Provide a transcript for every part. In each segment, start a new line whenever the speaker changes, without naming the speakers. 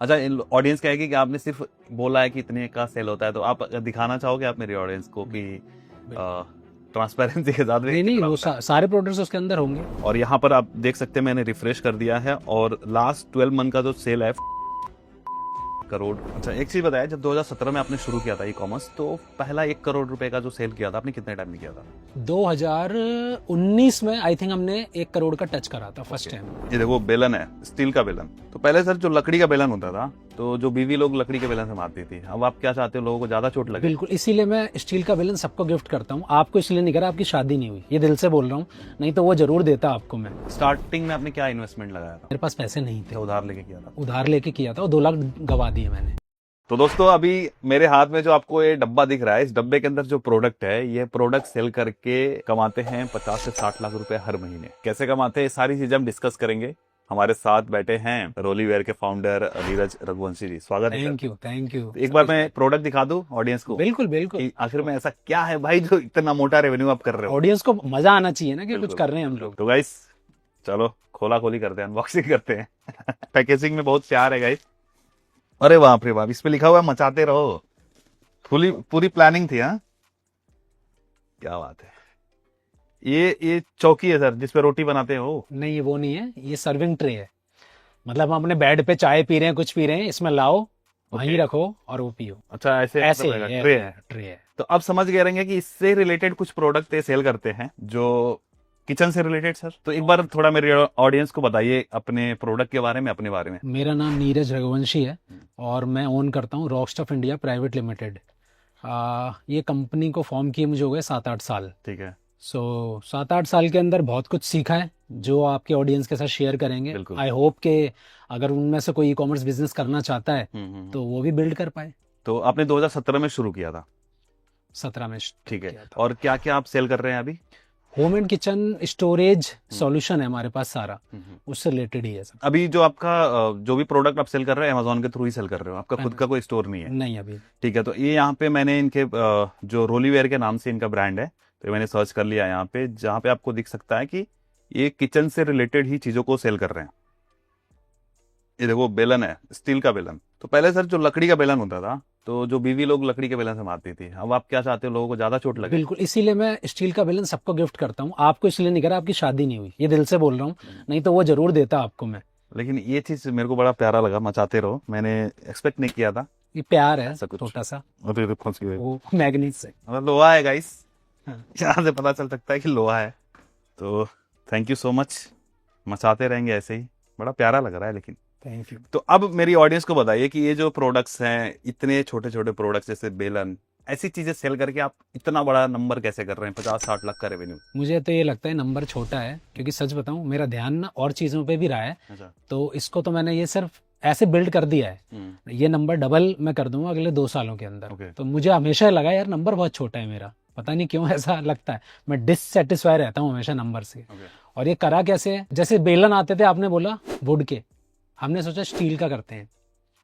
अच्छा, ऑडियंस कहेगी कि आपने सिर्फ बोला है कि इतने का सेल होता है, तो आप दिखाना चाहोगे आप मेरी ऑडियंस को कि ट्रांसपेरेंसी के साथ
नहीं नहीं, वो सारे प्रोडक्ट्स उसके अंदर होंगे।
और यहाँ पर आप देख सकते हैं मैंने रिफ्रेश कर दिया है और लास्ट 12 मंथ का जो सेल है करोड़। अच्छा, एक चीज बताया, जब 2017 में आपने शुरू किया था ई कॉमर्स, तो पहला 1 करोड़ रुपए का जो सेल किया था आपने कितने टाइम में किया था?
2019 में आई थिंक हमने 1 करोड़ का टच करा था फर्स्ट टाइम।
ये देखो बेलन है, स्टील का बेलन। तो पहले सर जो लकड़ी का बेलन होता था, तो जो बीवी लोग लकड़ी के बेलन से मारती थी, अब आप क्या चाहते हो, लोगों को ज्यादा चोट लगे?
बिल्कुल, इसीलिए मैं स्टील का बेलन सबको गिफ्ट करता हूँ। आपको इसलिए नहीं करा, आपकी शादी नहीं हुई, ये दिल से बोल रहा हूँ, नहीं तो वो जरूर देता आपको मैं।
स्टार्टिंग में आपने क्या इन्वेस्टमेंट लगाया था?
मेरे पास पैसे नहीं थे,
क्या उधार लेके किया था?
उधार लेके किया था और 2 लाख गवा दिए मैंने।
तो दोस्तों, अभी मेरे हाथ में जो आपको ये डब्बा दिख रहा है, इस डब्बे के अंदर जो प्रोडक्ट है, ये प्रोडक्ट सेल करके कमाते हैं 50 से 60 लाख रुपए हर महीने। कैसे कमाते हैं, ये सारी चीजें हम डिस्कस करेंगे। हमारे साथ बैठे हैं रोलीवेयर के फाउंडर नीरज रघुवंशी जी। स्वागत है।
Thank you thank you.
एक बार मैं प्रोडक्ट दिखा दूं ऑडियंस को?
बिल्कुल बिल्कुल।
कि आखिर में ऐसा क्या है भाई जो इतना मोटा रेवेन्यू आप कर रहे हो?
ऑडियंस को मजा आना चाहिए ना कि कुछ कर रहे हैं हम लोग।
तो गाइस चलो खोला खोली करते हैं, अनबॉक्सिंग करते हैं। पैकेजिंग में बहुत प्यार है गाइस। अरे बाप रे बाप, इस पे लिखा हुआ है मचाते रहो। पूरी प्लानिंग थी। हाँ, क्या बात है। ये चौकी है सर, जिसपे रोटी बनाते हो?
नहीं, ये वो नहीं है, ये सर्विंग ट्रे है। मतलब हम अपने बेड पे चाय पी रहे हैं, कुछ पी रहे हैं, इसमें लाओ, वहीं रखो और वो पियो।
अच्छा, ऐसे
ऐसे
ट्रे है।
ट्रे है।
तो अब समझ गए रहेंगे कि इससे रिलेटेड कुछ प्रोडक्ट ये सेल करते हैं जो किचन से रिलेटेड। सर तो एक बार थोड़ा मेरे ऑडियंस को बताइए अपने प्रोडक्ट के बारे में, अपने बारे में।
मेरा नाम नीरज रघुवंशी है और मैं ओन करता हूँ रॉकस्टफ इंडिया प्राइवेट लिमिटेड। ये कंपनी को फॉर्म किए मुझे हो गए 7-8 साल।
ठीक है।
सो 7-8 साल के अंदर बहुत कुछ सीखा है जो आपके ऑडियंस के साथ शेयर करेंगे। आई होप के अगर उनमें से कोई ई कॉमर्स बिजनेस करना चाहता है तो वो भी बिल्ड कर पाए।
तो आपने 2017 में शुरू किया था?
17 में।
ठीक है। और क्या क्या आप सेल कर रहे हैं अभी?
Home and kitchen storage solution है हमारे पास सारा, उससे रिलेटेड ही है सब।
अभी जो आपका जो भी प्रोडक्ट आप सेल कर रहे हैं अमेजोन के थ्रू ही सेल कर रहे हो, आपका खुद का कोई स्टोर नहीं है?
नहीं अभी।
ठीक है। तो ये यहाँ पे मैंने इनके जो रोलीवेयर के नाम से इनका ब्रांड है, तो मैंने सर्च कर लिया यहाँ पे, जहाँ पे आपको दिख सकता है कि ये किचन से रिलेटेड ही चीजों को सेल कर रहे हैं। ये देखो बेलन है, स्टील का बेलन। तो पहले सर जो लकड़ी का बेलन होता था, तो जो बीवी लोग लकड़ी के बेलन से मारती थी, अब आप क्या चाहते हो, लोगों को ज्यादा चोट लगे?
बिल्कुल, इसीलिए मैं स्टील का बेलन सबको गिफ्ट करता हूँ। आपको इसलिए नहीं करा, आपकी शादी नहीं हुई, ये दिल से बोल रहा हूँ, नहीं तो वो जरूर देता आपको मैं।
लेकिन ये चीज मेरे को बड़ा प्यारा लगा, मचाते रहो, मैंने एक्सपेक्ट नहीं किया था।
ये प्यार है
ऐसा कुछ
छोटा सा,
अरे फंस गए।
वो मैग्नीट से।
लोहा है गाइस,
हाँ।
यहाँ से पता चल सकता है कि लोहा है। तो थैंक यू सो मच, मचाते रहेंगे ऐसे ही, बड़ा प्यारा लग रहा है। लेकिन
थैंक यू।
तो अब मेरी ऑडियंस को बताइए कि ये जो प्रोडक्ट्स हैं, इतने छोटे छोटे प्रोडक्ट्स जैसे बेलन, ऐसी चीजें सेल करके आप इतना बड़ा नंबर कैसे कर रहे हैं, 50-60 लाख का रेवेन्यू?
मुझे तो ये लगता है नंबर छोटा है, क्योंकि सच बताऊं मेरा ध्यान ना और चीजों पे भी रहा है।
अच्छा।
तो इसको तो मैंने ये सिर्फ ऐसे बिल्ड कर दिया है, ये नंबर डबल मैं कर दूंगा अगले 2 सालों के अंदर। तो मुझे हमेशा लगा यार नंबर बहुत छोटा है मेरा, पता नहीं क्यों ऐसा लगता है, मैं डिससेटिस्फाई रहता हूँ हमेशा नंबर से। और ये करा कैसे, जैसे बेलन आते थे आपने बोला वुड के, हमने सोचा स्टील का करते हैं,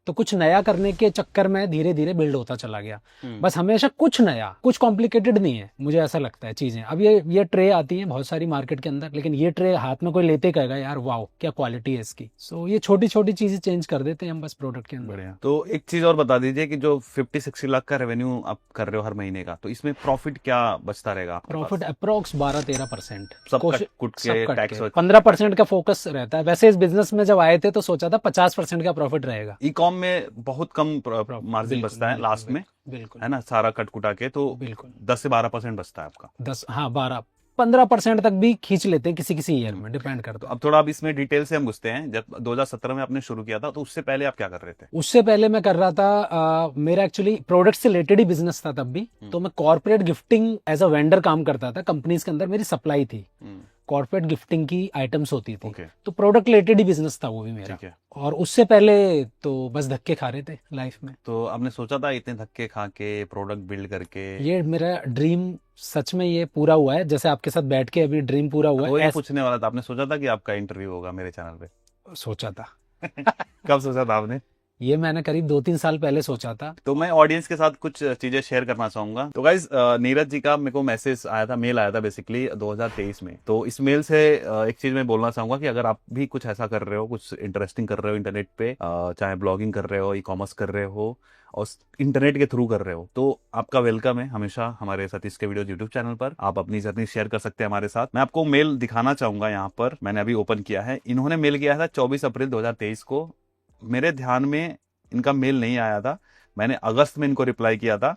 तो कुछ नया करने के चक्कर में धीरे धीरे बिल्ड होता चला गया। बस हमेशा कुछ नया, कुछ कॉम्प्लिकेटेड नहीं है, मुझे ऐसा लगता है चीजें। अब ये ट्रे आती हैं बहुत सारी मार्केट के अंदर, लेकिन ये ट्रे हाथ में कोई लेते कहेगा यार वाओ क्या क्वालिटी है इसकी। सो ये छोटी छोटी चीजें चेंज कर देते हैं हम बस प्रोडक्ट के अंदर।
तो एक चीज और बता दीजिए कि जो 50-60 लाख का रेवेन्यू आप कर रहे हो हर महीने का, तो इसमें प्रॉफिट क्या बचता रहेगा?
Profit approx 12-13%।
सब कट के टैक्स
15% का फोकस रहता है। वैसे इस बिजनेस में जब आए थे तो सोचा था 50% का प्रॉफिट रहेगा।
ई कॉम में बहुत कम मार्जिन बचता है लास्ट में,
बिल्कुल
है ना, सारा कट कुटा के, तो
बिल्कुल
10 से 12% बचता है आपका।
10, हाँ 12-15% तक भी खींच लेते हैं किसी किसी ईयर में, डिपेंड करता है।
अब थोड़ा अब इसमें डिटेल से हम घुसते हैं। जब 2017 में आपने शुरू किया था, तो उससे पहले आप क्या कर रहे थे?
उससे पहले मैं कर रहा था मेरा एक्चुअली प्रोडक्ट से रिलेटेड ही बिजनेस था तब भी। तो मैं corporate gifting as a vendor काम करता था, कंपनीज के अंदर मेरी सप्लाई थी, कॉर्पोरेट गिफ्टिंग की आइटम्स होती थी। तो प्रोडक्ट रिलेटेड ही बिजनेस था वो भी मेरा। और उससे पहले तो बस धक्के खा रहे थे लाइफ में।
तो आपने सोचा था इतने धक्के खा के प्रोडक्ट बिल्ड करके?
ये मेरा ड्रीम सच में ये पूरा हुआ है, जैसे आपके साथ बैठ के अभी ड्रीम पूरा हुआ है।
पूछने वाला था, आपने सोचा था कि आपका इंटरव्यू होगा मेरे चैनल पे?
सोचा था।
कब सोचा था आपने?
ये मैंने करीब 2-3 साल पहले सोचा था।
तो मैं ऑडियंस के साथ कुछ चीजें शेयर करना चाहूंगा। तो गाइज नीरज जी का मेरे को मैसेज आया था, मेल आया था बेसिकली 2023 में। तो इस मेल से एक चीज मैं बोलना चाहूंगा कि अगर आप भी कुछ ऐसा कर रहे हो, कुछ इंटरेस्टिंग कर रहे हो इंटरनेट पे, चाहे ब्लॉगिंग कर रहे हो, ई कॉमर्स कर रहे हो और इंटरनेट के थ्रू कर रहे हो, तो आपका वेलकम है हमेशा हमारे सतीश के वीडियो यूट्यूब चैनल पर। आप अपनी जर्नी शेयर कर सकते हैं हमारे साथ। मैं आपको मेल दिखाना चाहूंगा यहाँ पर, मैंने अभी ओपन किया है। इन्होंने मेल किया था 24 अप्रैल 2023 को। मेरे ध्यान में इनका मेल नहीं आया था, मैंने अगस्त में इनको रिप्लाई किया था।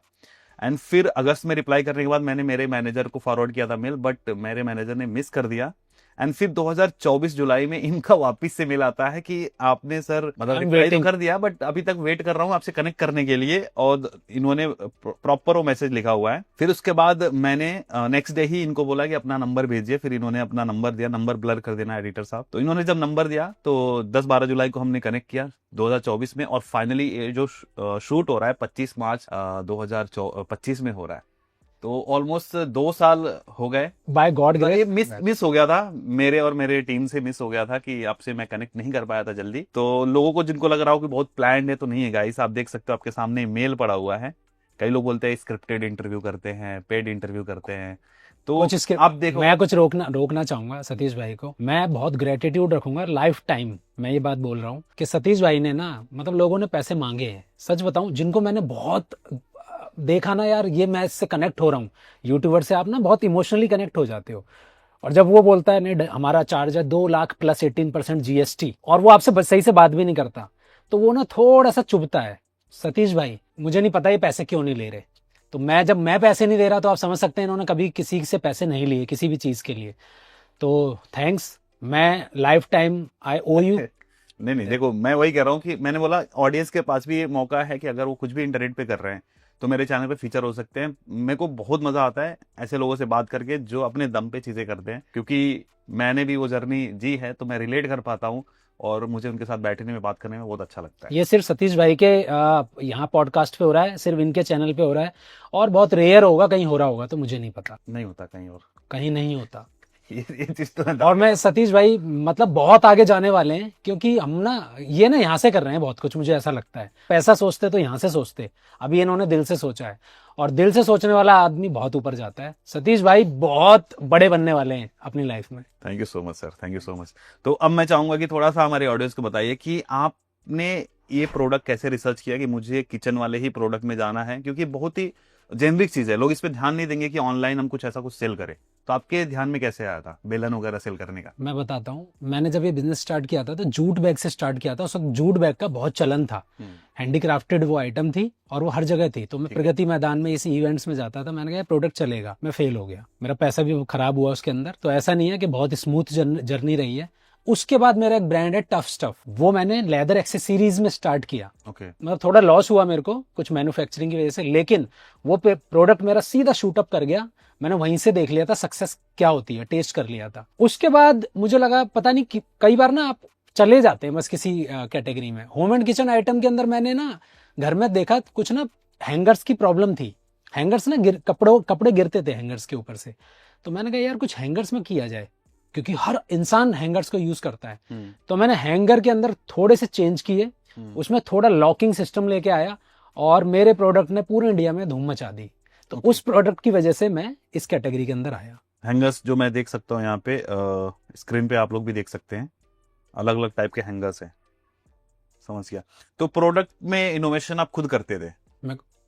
एंड फिर अगस्त में रिप्लाई करने के बाद मैंने मेरे मैनेजर को फॉरवर्ड किया था मेल, बट मेरे मैनेजर ने मिस कर दिया। एंड फिर 2024 जुलाई में इनका वापस से मेल आता है कि आपने सर मतलब रिप्लाई तो कर दिया, बट अभी तक वेट कर रहा हूं आपसे कनेक्ट करने के लिए, और इन्होंने प्रॉपर वो मैसेज लिखा हुआ है। फिर उसके बाद मैंने नेक्स्ट डे ही इनको बोला कि अपना नंबर भेजिए। फिर इन्होंने अपना नंबर दिया, नंबर ब्लर कर देना एडिटर साहब। तो इन्होंने जब नंबर दिया तो 10-12 जुलाई को हमने कनेक्ट किया 2024 में, और फाइनली ये जो शूट हो रहा है 25 मार्च 2025 में हो रहा है। तो ऑलमोस्ट 2 साल हो गए।
बाय गॉड
ये मिस हो गया था मेरे और मेरे टीम से, मिस हो गया था कि आपसे मैं कनेक्ट नहीं कर पाया था जल्दी। तो लोगों को जिनको लग रहा हो कि बहुत प्लान्ड है, तो नहीं है गाइस। आप देख सकते हो आपके सामने मेल पड़ा हुआ है। कई लोग बोलते हैं स्क्रिप्टेड इंटरव्यू करते हैं, पेड इंटरव्यू करते हैं। तो
कुछ इसके
आप देखो,
मैं कुछ रोकना चाहूंगा सतीश भाई को। मैं बहुत ग्रेटिट्यूड रखूंगा लाइफ टाइम। मैं ये बात बोल रहा हूँ कि सतीश भाई ने ना, मतलब लोगों ने पैसे मांगे हैं, सच बताऊं, जिनको मैंने बहुत देखा ना, यार ये मैं इससे कनेक्ट हो रहा हूँ। यूट्यूबर से आप ना बहुत इमोशनली कनेक्ट हो जाते हो। और जब वो बोलता है नहीं हमारा चार्ज है 2 लाख प्लस 18% GST, और वो आपसे सही से बात भी नहीं करता, तो वो ना थोड़ा सा चुभता है। सतीश भाई मुझे नहीं पता ये पैसे क्यों नहीं ले रहे। तो जब मैं पैसे नहीं दे रहा, तो आप समझ सकते हैं इन्होंने कभी किसी से पैसे नहीं लिए किसी भी चीज के लिए। तो थैंक्स, मैं lifetime I owe you.
नहीं देखो, मैं वही कह रहा हूँ कि मैंने बोला ऑडियंस के पास भी ये मौका है कि अगर वो कुछ भी इंटरनेट पे कर रहे हैं तो मेरे चैनल पे फीचर हो सकते हैं। मेरे को बहुत मजा आता है ऐसे लोगों से बात करके जो अपने दम पे चीजें करते हैं, क्योंकि मैंने भी वो जर्नी जी है, तो मैं रिलेट कर पाता हूँ और मुझे उनके साथ बैठने में, बात करने में बहुत अच्छा लगता है।
ये सिर्फ सतीश भाई के यहाँ पॉडकास्ट पे हो रहा है, सिर्फ इनके चैनल पे हो रहा है, और बहुत रेयर होगा कहीं हो रहा होगा, तो मुझे नहीं पता।
नहीं होता कहीं और,
कहीं नहीं होता।
ये चीज तो है।
और मैं सतीश भाई मतलब बहुत आगे जाने वाले हैं, क्योंकि हम ना ये ना यहाँ से कर रहे हैं बहुत कुछ, मुझे ऐसा लगता है। पैसा सोचते तो यहाँ से सोचते, अभी इन्होंने दिल से सोचा है, और दिल से सोचने वाला आदमी बहुत ऊपर जाता है। सतीश भाई बहुत बड़े बनने वाले हैं अपनी लाइफ में।
Thank you so much sir, thank you so much. तो अब मैं चाहूंगा कि थोड़ा सा हमारे ऑडियंस को बताइए कि आपने ये प्रोडक्ट कैसे रिसर्च किया कि मुझे किचन वाले ही प्रोडक्ट में जाना है, क्योंकि बहुत ही जेनरिक चीज है, लोग इस पे ध्यान नहीं देंगे कि ऑनलाइन हम कुछ ऐसा कुछ सेल करें। तो आपके ध्यान में कैसे आया था बेलन वगैरह सेल करने का?
मैं बताता हूँ, मैंने जब ये बिजनेस स्टार्ट किया था तो जूट बैग से स्टार्ट किया था। उस वक्त जूट बैग का बहुत चलन था, हैंडीक्राफ्टेड वो आइटम थी, और वो हर जगह थी। तो मैं प्रगति मैदान में इसी इवेंट्स में जाता था। मैंने कहा प्रोडक्ट चलेगा, मैं फेल हो गया, मेरा पैसा भी खराब हुआ उसके अंदर। तो ऐसा नहीं है कि बहुत स्मूथ जर्नी रही है। उसके बाद मेरा एक ब्रांड है टफ स्टफ, वो मैंने लेदर एक्सेसरीज में स्टार्ट किया। मतलब थोड़ा लॉस हुआ मेरे को कुछ मैन्युफैक्चरिंग की वजह से, लेकिन वो प्रोडक्ट मेरा सीधा शूट अप कर गया। मैंने वहीं से देख लिया था सक्सेस क्या होती है, टेस्ट कर लिया था। उसके बाद मुझे लगा पता नहीं, कई बार ना आप चले जाते हैं बस किसी कैटेगरी में। होम एंड किचन आइटम के अंदर मैंने ना घर में देखा कुछ ना हैंगर्स की प्रॉब्लम थी। हैंगर्स ना कपड़े गिरते थे हैंगर्स के ऊपर से। तो मैंने कहा यार कुछ हैंगर्स में किया जाए, क्योंकि हर इंसान हैंगर्स को यूज करता है। तो मैंने हैंगर के अंदर थोड़े से चेंज किए, उसमें थोड़ा लॉकिंग सिस्टम लेके आया, और मेरे प्रोडक्ट ने पूरे इंडिया में धूम मचा दी। तो उस प्रोडक्ट की वजह से मैं इस कैटेगरी के अंदर आया।
हैंगर्स जो मैं देख सकता हूँ यहाँ पे स्क्रीन पे, आप लोग भी देख सकते हैं, अलग अलग टाइप के हैंगर्स हैं। समझ गया। तो प्रोडक्ट में इनोवेशन आप खुद करते थे?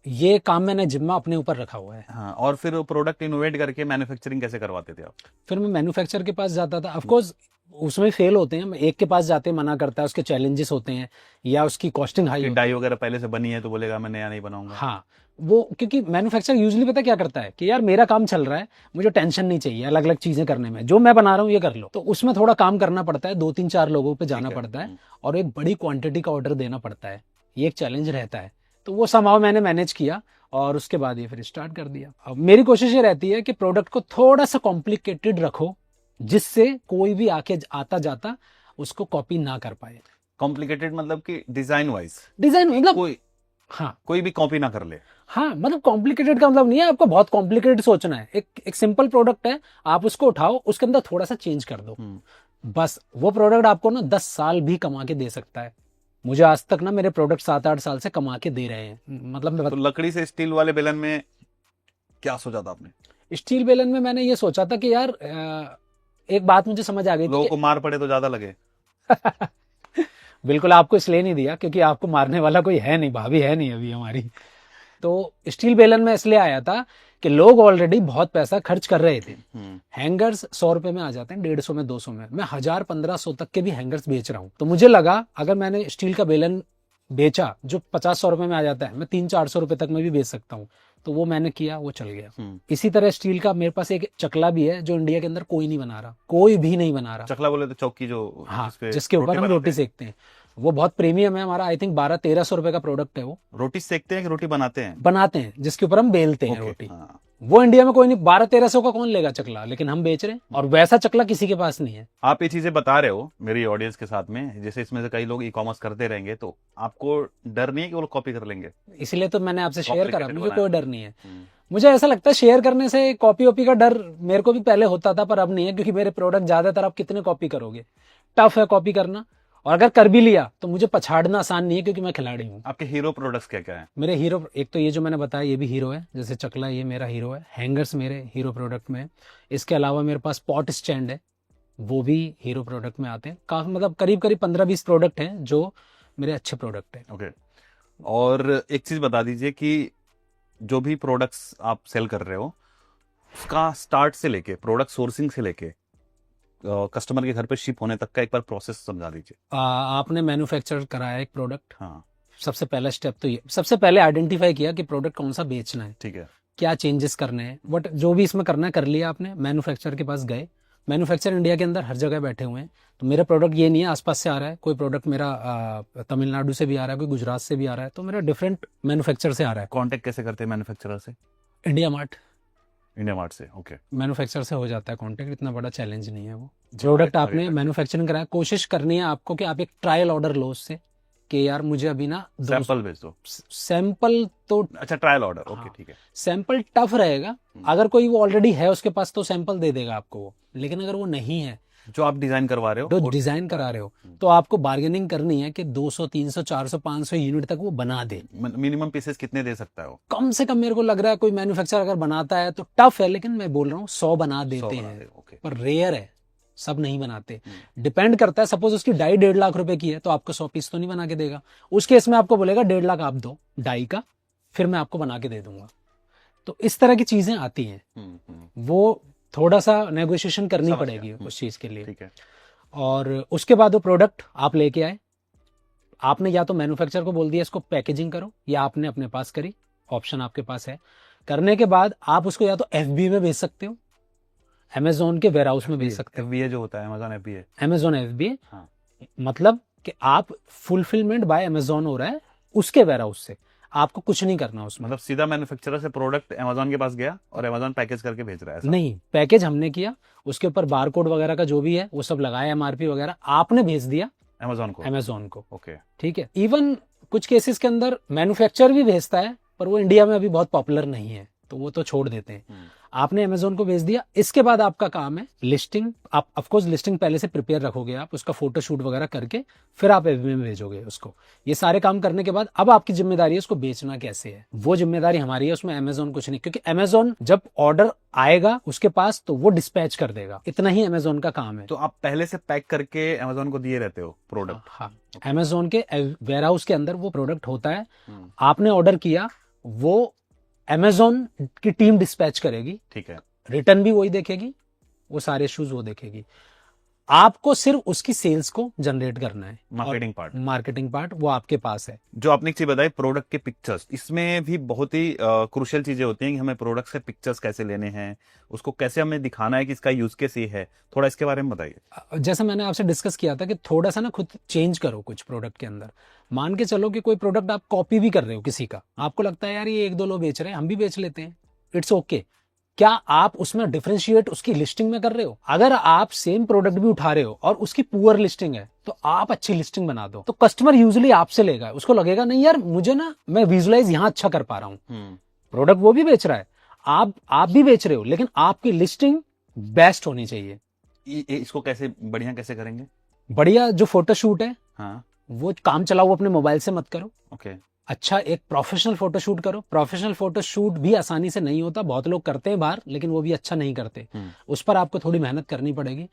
ये काम मैंने जिम्मा अपने ऊपर रखा हुआ है।
हाँ, और फिर प्रोडक्ट इनोवेट करके मैन्युफैक्चरिंग कैसे करवाते थे आप?
फिर मैं मैन्युफैक्चर के पास जाता था। ऑफकोर्स उसमें फेल होते हैं, एक के पास जाते हैं मना करता है, उसके चैलेंजेस होते हैं, या उसकी कॉस्टिंग हाई।
डाई वगैरह पहले से बनी है तो बोलेगा मैं नया नहीं बनाऊंगा।
हाँ, वो क्योंकि मैन्युफैक्चर यूजुअली पता क्या करता है कि यार मेरा काम चल रहा है, मुझे टेंशन नहीं चाहिए अलग अलग चीजें करने में, जो मैं बना रहा हूँ ये कर लो। तो उसमें थोड़ा काम करना पड़ता है, 2-3-4 लोगों पे जाना पड़ता है, और एक बड़ी क्वांटिटी का ऑर्डर देना पड़ता है। ये एक चैलेंज रहता है। तो वो समहाउ मैंने मैनेज किया, और उसके बाद ये फिर स्टार्ट कर दिया। अब मेरी कोशिश ये रहती है कि प्रोडक्ट को थोड़ा सा कॉम्प्लिकेटेड रखो, जिससे कोई भी आके आता जाता उसको कॉपी ना कर पाए।
कॉम्प्लिकेटेड मतलब कि डिजाइन
मतलब
कोई भी कॉपी ना कर ले।
हाँ, मतलब कॉम्प्लिकेटेड का मतलब नहीं है आपको बहुत कॉम्प्लिकेटेड सोचना है। एक सिंपल प्रोडक्ट है, आप उसको उठाओ, उसके अंदर थोड़ा सा चेंज कर दो, बस वो प्रोडक्ट आपको ना 10 साल भी कमा के दे सकता है। मुझे आज तक ना मेरे प्रोडक्ट 7-8 साल से कमा के दे रहे हैं। मतलब मैं
तो लकड़ी से स्टील वाले बेलन में क्या सोचा था आपने?
स्टील बेलन में मैंने ये सोचा था कि यार एक बात मुझे समझ आ गई थी
लोगों को मार पड़े तो ज्यादा लगे।
बिल्कुल, आपको इसलिए नहीं दिया क्योंकि आपको मारने वाला कोई है नहीं, भाभी है नहीं अभी हमारी। तो स्टील बेलन में इसलिए आया था कि लोग ऑलरेडी बहुत पैसा खर्च कर रहे थे। हैंगर्स 100 रुपए में आ जाते हैं, 150 में, 200 में। मैं 1000-1500 तक के भी हैंगर्स बेच रहा हूँ। तो मुझे लगा अगर मैंने स्टील का बेलन बेचा जो 50-100 रुपए में आ जाता है, मैं 300-400 रुपए तक में भी बेच सकता हूँ। तो वो मैंने किया, वो चल गया। इसी तरह स्टील का मेरे पास एक चकला भी है जो इंडिया के अंदर कोई नहीं बना रहा, कोई भी नहीं बना रहा।
चकला बोले तो चौकी जो,
हाँ, जिसके ऊपर हम रोटी सेकते हैं, वो बहुत प्रीमियम है हमारा। आई थिंक 1200-1300 रुपए का प्रोडक्ट है वो।
रोटी सेकते हैं कि रोटी बनाते हैं?
बनाते हैं, जिसके ऊपर हम बेलते हैं रोटी। वो इंडिया में कोई नहीं, 1200-1300 का कौन लेगा चकला, लेकिन हम बेच रहे हैं। और वैसा चकला किसी के पास नहीं है।
आप ये चीजें बता रहे हो मेरी ऑडियंस के साथ में, जैसे इसमें से कई लोग ई कॉमर्स करते रहेंगे, तो आपको डर नहीं है कि वो लोग कॉपी कर लेंगे?
इसलिए तो मैंने आपसे शेयर करा, मुझे कोई डर नहीं है। मुझे ऐसा लगता है शेयर करने से कॉपी वॉपी का डर मेरे को भी पहले होता था, पर अब नहीं है, क्योंकि मेरे प्रोडक्ट ज्यादातर आप कितने कॉपी करोगे, टफ है कॉपी करना। और अगर कर भी लिया तो मुझे पछाड़ना आसान नहीं है, क्योंकि मैं खिलाड़ी हूँ।
आपके हीरो प्रोडक्ट्स क्या क्या है?
मेरे हीरो, एक तो ये जो मैंने बताया ये भी हीरो है, जैसे चकला, ये मेरा हीरो है। हैंगर्स मेरे हीरो प्रोडक्ट में है। इसके अलावा मेरे पास पॉट स्टैंड है, वो भी हीरो प्रोडक्ट में आते हैं। काफी, मतलब करीब करीब 15-20 प्रोडक्ट हैं जो मेरे अच्छे प्रोडक्ट हैं।
ओके। और एक चीज बता दीजिए कि जो भी प्रोडक्ट्स आप सेल कर रहे हो, उसका स्टार्ट से लेके, प्रोडक्ट सोर्सिंग से लेके कस्टमर के घर पे शिप होने तक का एक बार प्रोसेस समझा दीजिए।
आपने मैन्युफैक्चर कराया एक प्रोडक्ट।
हाँ।
सबसे पहला स्टेप तो ये, सबसे पहले आइडेंटिफाई किया कि प्रोडक्ट कौन सा बेचना है,
ठीक है,
क्या चेंजेस करने हैं, बट जो भी इसमें करना है कर लिया आपने। मैन्युफैक्चर के पास गए, मैन्युफैक्चर इंडिया के अंदर हर जगह बैठे हुए हैं। तो मेरा प्रोडक्ट ये नहीं है आसपास से आ रहा है, कोई प्रोडक्ट मेरा तमिलनाडु से भी आ रहा है, कोई गुजरात से भी आ रहा है, तो मेरा डिफरेंट मैन्युफैक्चर से आ रहा है।
कांटेक्ट कैसे करते हैं मैन्युफैक्चरर से?
इंडिया मार्ट
से। ओके।
मैन्युफैक्चर से हो जाता है कांटेक्ट, इतना बड़ा चैलेंज नहीं है वो। प्रोडक्ट आपने मैन्युफैक्चरिंग कराया, कोशिश करनी है आपको कि आप एक ट्रायल ऑर्डर लो उससे, कि यार मुझे अभी ना
सैंपल भेज दो।
सैंपल तो
अच्छा, ट्रायल ऑर्डर, ओके, ठीक है।
सैंपल टफ रहेगा। अगर कोई वो ऑलरेडी है उसके पास तो सैंपल दे देगा आपको वो, लेकिन अगर वो नहीं है,
जो आप डिजाइन करवा रहे हो,
जो डिजाइन करा रहे हो, तो आपको बार्गेनिंग करनी है कि 200, 300, 400, 500 यूनिट तक वो बना दे।
मिनिमम पीसेस कितने दे सकता है वो?
कम से कम मेरे को लग रहा है कोई मैन्युफैक्चरर अगर बनाता है तो टफ है, लेकिन मैं बोल रहा हूँ 100 बना देते हैं, पर रेयर है, सब नहीं बनाते। डिपेंड करता है, सपोज उसकी डाई 1.5 लाख रुपए की है तो आपको 100 पीस तो नहीं बना के देगा। उस केस में आपको बोलेगा 1.5 लाख आप दो डाई का, फिर मैं आपको बना के दे दूंगा। तो इस तरह की चीजें आती हैं, वो थोड़ा सा नेगोशिएशन करनी पड़ेगी उस चीज के लिए।
ठीक है।
और उसके बाद वो प्रोडक्ट आप लेके आए, आपने या तो मैन्युफैक्चरर को बोल दिया इसको पैकेजिंग करो, या आपने अपने पास करी, ऑप्शन आपके पास है। करने के बाद आप उसको या तो FBA में भेज सकते हो, अमेजोन के वेयर हाउस में भेज सकते हो।
FBA जो होता है, अमेजोन FBA,
अमेजोन FBA, हाँ। मतलब कि आप फुलफिलमेंट बाय अमेजोन हो रहा है उसके वेयर हाउस से, आपको कुछ नहीं करना उसमें।
मतलब सीधा मैन्युफैक्चरर से प्रोडक्ट अमेजोन के पास गया और अमेजोन पैकेज करके भेज रहा है? ऐसा
नहीं, पैकेज हमने किया, उसके ऊपर बारकोड वगैरह का जो भी है वो सब लगाया, MRP वगैरह आपने भेज दिया अमेजोन को।
ओके,
ठीक है। इवन कुछ केसेस के अंदर मैन्युफैक्चरर भी भेजता है, पर वो इंडिया में अभी बहुत पॉपुलर नहीं है, तो वो तो छोड़ देते हैं। आपने अमेजोन को भेज दिया, इसके बाद आपका काम है लिस्टिंग। आप ऑफकोर्स लिस्टिंग पहले से प्रिपेयर रखोगे, आप उसका फोटो शूट वगैरह करके फिर आप FBA में भेजोगे उसको। ये सारे काम करने के बाद अब आपकी जिम्मेदारी है उसको बेचना कैसे है, वो जिम्मेदारी हमारी है, उसमें अमेजोन कुछ नहीं, क्योंकि अमेजोन जब ऑर्डर आएगा उसके पास तो वो डिस्पैच कर देगा, इतना ही अमेजोन का काम है।
तो आप पहले से पैक करके अमेजोन को दिए रहते हो प्रोडक्ट?
हाँ, अमेजोन के वेयर हाउस के अंदर वो प्रोडक्ट होता है, आपने ऑर्डर किया, वो अमेजोन की टीम डिस्पैच करेगी,
ठीक है।
रिटर्न भी वही देखेगी, वो सारे इश्यूज वो देखेगी। आपको सिर्फ उसकी सेल्स को जनरेट करना है, मार्केटिंग पार्ट वो आपके पास है।
जो आपने एक चीज बताई, प्रोडक्ट के पिक्चर्स, इसमें भी बहुत ही क्रूशियल चीजें होती हैं कि हमें प्रोडक्ट से पिक्चर्स कैसे लेने हैं, उसको कैसे हमें दिखाना है कि इसका यूज केस ये है, थोड़ा इसके बारे में बताइए।
जैसा मैंने आपसे डिस्कस किया था कि थोड़ा सा ना खुद चेंज करो कुछ प्रोडक्ट के अंदर। मान के चलो कि कोई प्रोडक्ट आप कॉपी भी कर रहे हो किसी का, आपको लगता है यार ये 1-2 लोग बेच रहे हैं, हम भी बेच लेते हैं, इट्स ओके। क्या आप उसमें डिफरेंशिएट उसकी लिस्टिंग में कर रहे हो? अगर आप सेम प्रोडक्ट भी उठा रहे हो और उसकी पुअर लिस्टिंग है तो आप अच्छी लिस्टिंग बना दो, तो कस्टमर यूजुअली आपसे लेगा, उसको लगेगा नहीं यार मुझे ना, मैं विजुअलाइज यहां अच्छा कर पा रहा हूं। प्रोडक्ट वो भी बेच रहा है, आप भी बेच रहे हो, लेकिन आपकी लिस्टिंग बेस्ट होनी चाहिए।
इसको कैसे बढ़िया कैसे करेंगे?
बढ़िया जो फोटोशूट है,
हाँ,
वो काम चलाओ अपने मोबाइल से मत करो।
ओके।
अच्छा एक प्रोफेशनल फोटोशूट करो। प्रोफेशनल फोटोशूट भी आसानी से नहीं होता, बहुत लोग करते हैं बाहर, लेकिन वो भी अच्छा नहीं करते। उस पर आपको थोड़ी मेहनत करनी पड़ेगी।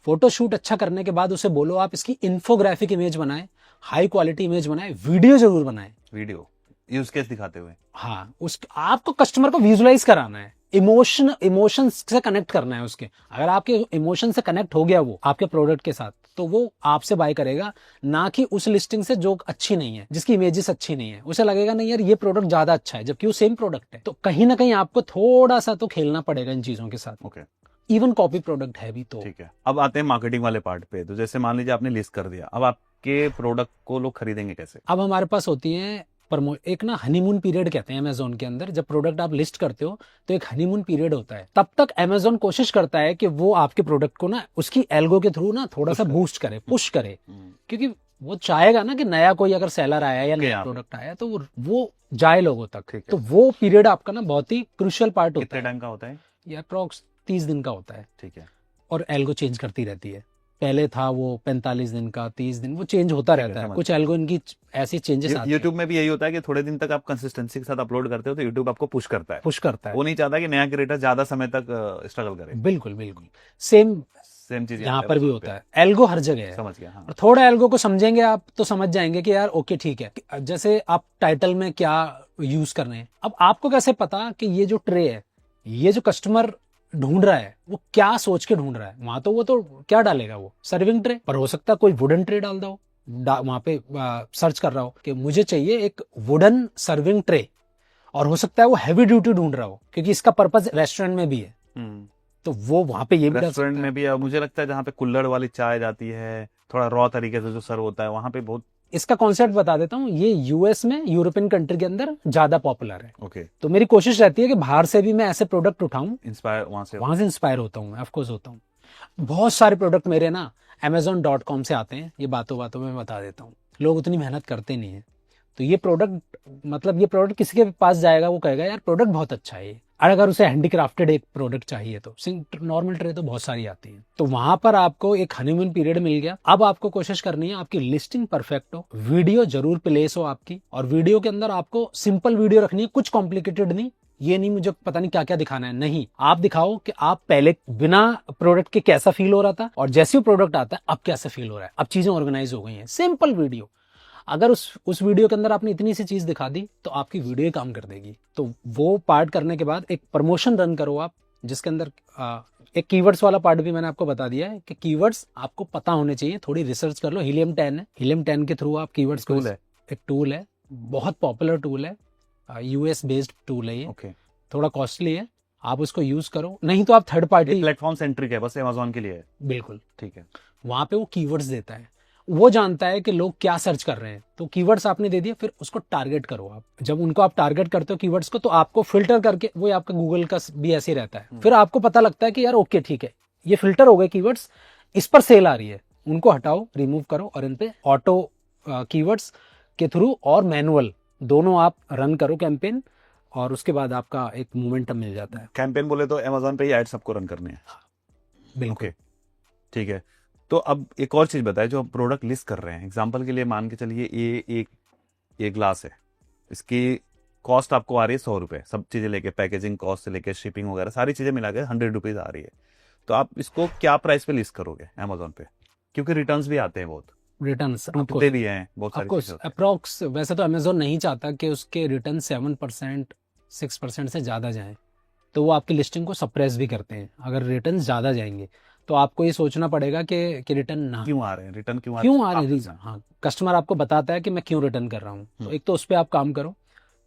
फोटोशूट अच्छा करने के बाद उसे बोलो आप इसकी इन्फोग्राफिक इमेज बनाए, हाई क्वालिटी इमेज बनाए, वीडियो जरूर बनाए।
वीडियो यूज केस दिखाते हुए।
हाँ, उस आपको कस्टमर को विजुअलाइज कराना है, इमोशन से कनेक्ट करना है उसके। अगर आपके इमोशन से कनेक्ट हो गया वो आपके प्रोडक्ट के साथ, तो वो आपसे बाय करेगा, ना कि उस लिस्टिंग से जो अच्छी नहीं है, जिसकी इमेजेस अच्छी नहीं है। उसे लगेगा नहीं यार ये प्रोडक्ट ज्यादा अच्छा है, जबकि वो सेम प्रोडक्ट है। तो कहीं ना कहीं आपको थोड़ा सा तो खेलना पड़ेगा इन चीजों के साथ।
ओके।
इवन कॉपी प्रोडक्ट है भी तो।
ठीक है, अब आते हैं मार्केटिंग वाले पार्ट पे। तो जैसे मान लीजिए आपने लिस्ट कर दिया, अब आपके प्रोडक्ट को लोग खरीदेंगे कैसे?
अब हमारे पास होती है एक ना हनीमून पीरियड कहते हैं अमेजोन के अंदर। जब प्रोडक्ट आप लिस्ट करते हो तो एक हनीमून पीरियड होता है। तब तक अमेजोन कोशिश करता है कि वो आपके प्रोडक्ट को ना उसकी एल्गो के थ्रू ना थोड़ा सा बूस्ट करे, पुश करे, क्योंकि वो चाहेगा ना कि नया कोई अगर सेलर आया या नया प्रोडक्ट आया तो वो जाए लोगों तक। तो वो पीरियड आपका ना बहुत ही क्रूशियल पार्ट होता है।
कितने टाइम का होता है?
ये अप्रोक्स 30 दिन का होता है।
ठीक है।
और एल्गो चेंज करती रहती है। पहले था वो 45 दिन का, 30 दिन, वो चेंज होता रहता है। कुछ एल्गो इनकी ऐसी चेंजेस आती है।
यूट्यूब में भी यही होता है कि थोड़े दिन तक आप कंसिस्टेंसी के साथ अपलोड करते हो तो यूट्यूब आपको पुश करता है। वो नहीं चाहता कि नया क्रिएटर ज्यादा समय तक स्ट्रगल करे।
बिल्कुल बिल्कुल सेम चीज यहाँ पर भी होता है। एल्गो हर जगह है।
समझ गया। हाँ।
और थोड़ा एल्गो को समझेंगे आप तो समझ जाएंगे कि यार ओके ठीक है। जैसे आप टाइटल में क्या यूज कर रहे हैं, अब आपको कैसे पता कि ये जो ट्रे है, ये जो कस्टमर ढूंढ रहा है वो क्या सोच के ढूंढ रहा है। वहां तो वो तो क्या डालेगा, वो सर्विंग ट्रे, पर हो सकता है कोई वुडन ट्रे डाल दो। वहां पे सर्च कर रहा हो कि मुझे चाहिए एक वुडन सर्विंग ट्रे, और हो सकता है वो हैवी ड्यूटी ढूंढ रहा हो क्योंकि इसका पर्पज रेस्टोरेंट में भी है। तो वो वहां पे ये भी
रेस्टोरेंट में भी। मुझे लगता है जहाँ पे कुल्हड़ वाली चाय जाती है, थोड़ा रॉ तरीके से जो सर्व होता है, वहां पे बहुत।
इसका कॉन्सेप्ट बता देता हूँ। ये यूएस में, यूरोपियन कंट्री के अंदर ज्यादा पॉपुलर है।
ओके।
तो मेरी कोशिश रहती है कि बाहर से भी मैं ऐसे प्रोडक्ट उठाऊं,
इंस्पायर
वहां से इंस्पायर होता हूँ मैं, ऑफकोर्स होता हूँ। बहुत सारे प्रोडक्ट मेरे ना amazon.com से आते हैं। ये बातों बातों में बता देता हूँ, लोग उतनी मेहनत करते नहीं है। तो ये प्रोडक्ट मतलब ये प्रोडक्ट किसी के पास जाएगा वो कहेगा यार प्रोडक्ट बहुत अच्छा है ये। और अगर उसे हैंडीक्राफ्टेड एक प्रोडक्ट चाहिए तो नॉर्मल ट्रे तो बहुत सारी आती है। तो वहां पर आपको एक हनीमून पीरियड मिल गया। अब आपको कोशिश करनी है आपकी लिस्टिंग परफेक्ट हो, वीडियो जरूर प्लेस हो आपकी, और वीडियो के अंदर आपको सिंपल वीडियो रखनी है, कुछ कॉम्प्लिकेटेड नहीं। ये नहीं मुझे पता नहीं क्या क्या दिखाना है, नहीं, आप दिखाओ कि आप पहले बिना प्रोडक्ट के कैसा फील हो रहा था और जैसे ही प्रोडक्ट आता है अब कैसा फील हो रहा है। अब चीजें ऑर्गेनाइज हो गई हैं, सिंपल वीडियो। अगर उस वीडियो के अंदर आपने इतनी सी चीज दिखा दी तो आपकी वीडियो काम कर देगी। तो वो पार्ट करने के बाद एक प्रमोशन रन करो आप, जिसके अंदर एक कीवर्ड्स वाला पार्ट भी मैंने आपको बता दिया है कि कीवर्ड्स आपको पता होने चाहिए। थोड़ी रिसर्च कर लो। हीलियम 10 है, हीलियम 10 के थ्रू आप कीवर्ड्स
टूल है,
एक टूल है, बहुत पॉपुलर टूल है, यूएस बेस्ड टूल है ये।
ओके।
थोड़ा कॉस्टली है, आप उसको यूज करो, नहीं तो आप थर्ड पार्टी
प्लेटफॉर्म सेंट्रिक है, बस अमेज़न के लिए है।
बिल्कुल
ठीक है।
वहां पे वो कीवर्ड्स देता है, वो जानता है कि लोग क्या सर्च कर रहे हैं। तो कीवर्ड्स आपने दे दिया, फिर उसको टारगेट करो आप। जब उनको आप टारगेट करते हो कीवर्ड्स को, तो आपको फिल्टर करके, वो आपका गूगल का भी ऐसे ही रहता है, फिर आपको पता लगता है कि यार ओके ठीक है ये फिल्टर हो गए कीवर्ड्स, इस पर सेल आ रही है, उनको हटाओ, रिमूव करो, और इन पे ऑटो कीवर्ड्स के थ्रू और मैनुअल दोनों आप रन करो कैंपेन, और उसके बाद आपका एक मोमेंटम मिल जाता है।
कैंपेन बोले तो अमेज़न पे ही एड सबको रन करने हैं।
बिल्कुल।
ठीक है। तो अब एक और चीज बताए, जो प्रोडक्ट लिस्ट कर रहे हैं, एग्जांपल के लिए मान के चलिए ये ग्लास है, इसकी कॉस्ट आपको आ रही है 100 रुपए, सब चीजें लेके, पैकेजिंग कॉस्ट से लेके शिपिंग वगैरह सारी चीजें मिला के 100 रुपीज आ रही है। तो आप इसको क्या प्राइस पे लिस्ट करोगे अमेज़न पे? क्योंकि रिटर्न्स भी आते हैं, बहुत
रिटर्न्स
टूटते भी हैं, बहुत सारी चीजें।
अप्रोक्स वैसे तो अमेज़न नहीं चाहता कि उसके रिटर्न 7% 6% से ज्यादा जाएं, तो वो आपकी लिस्टिंग को सप्रेस भी करते हैं। अगर रिटर्न ज्यादा जाएंगे तो आपको ये सोचना पड़ेगा कि रिटर्न ना
क्यों आ रहे हैं, रिटर्न क्यों
आ रहे हैं, रीजन। हाँ, कस्टमर आपको बताता है कि मैं क्यों रिटर्न कर रहा हूँ, तो एक तो उस पर आप काम करो।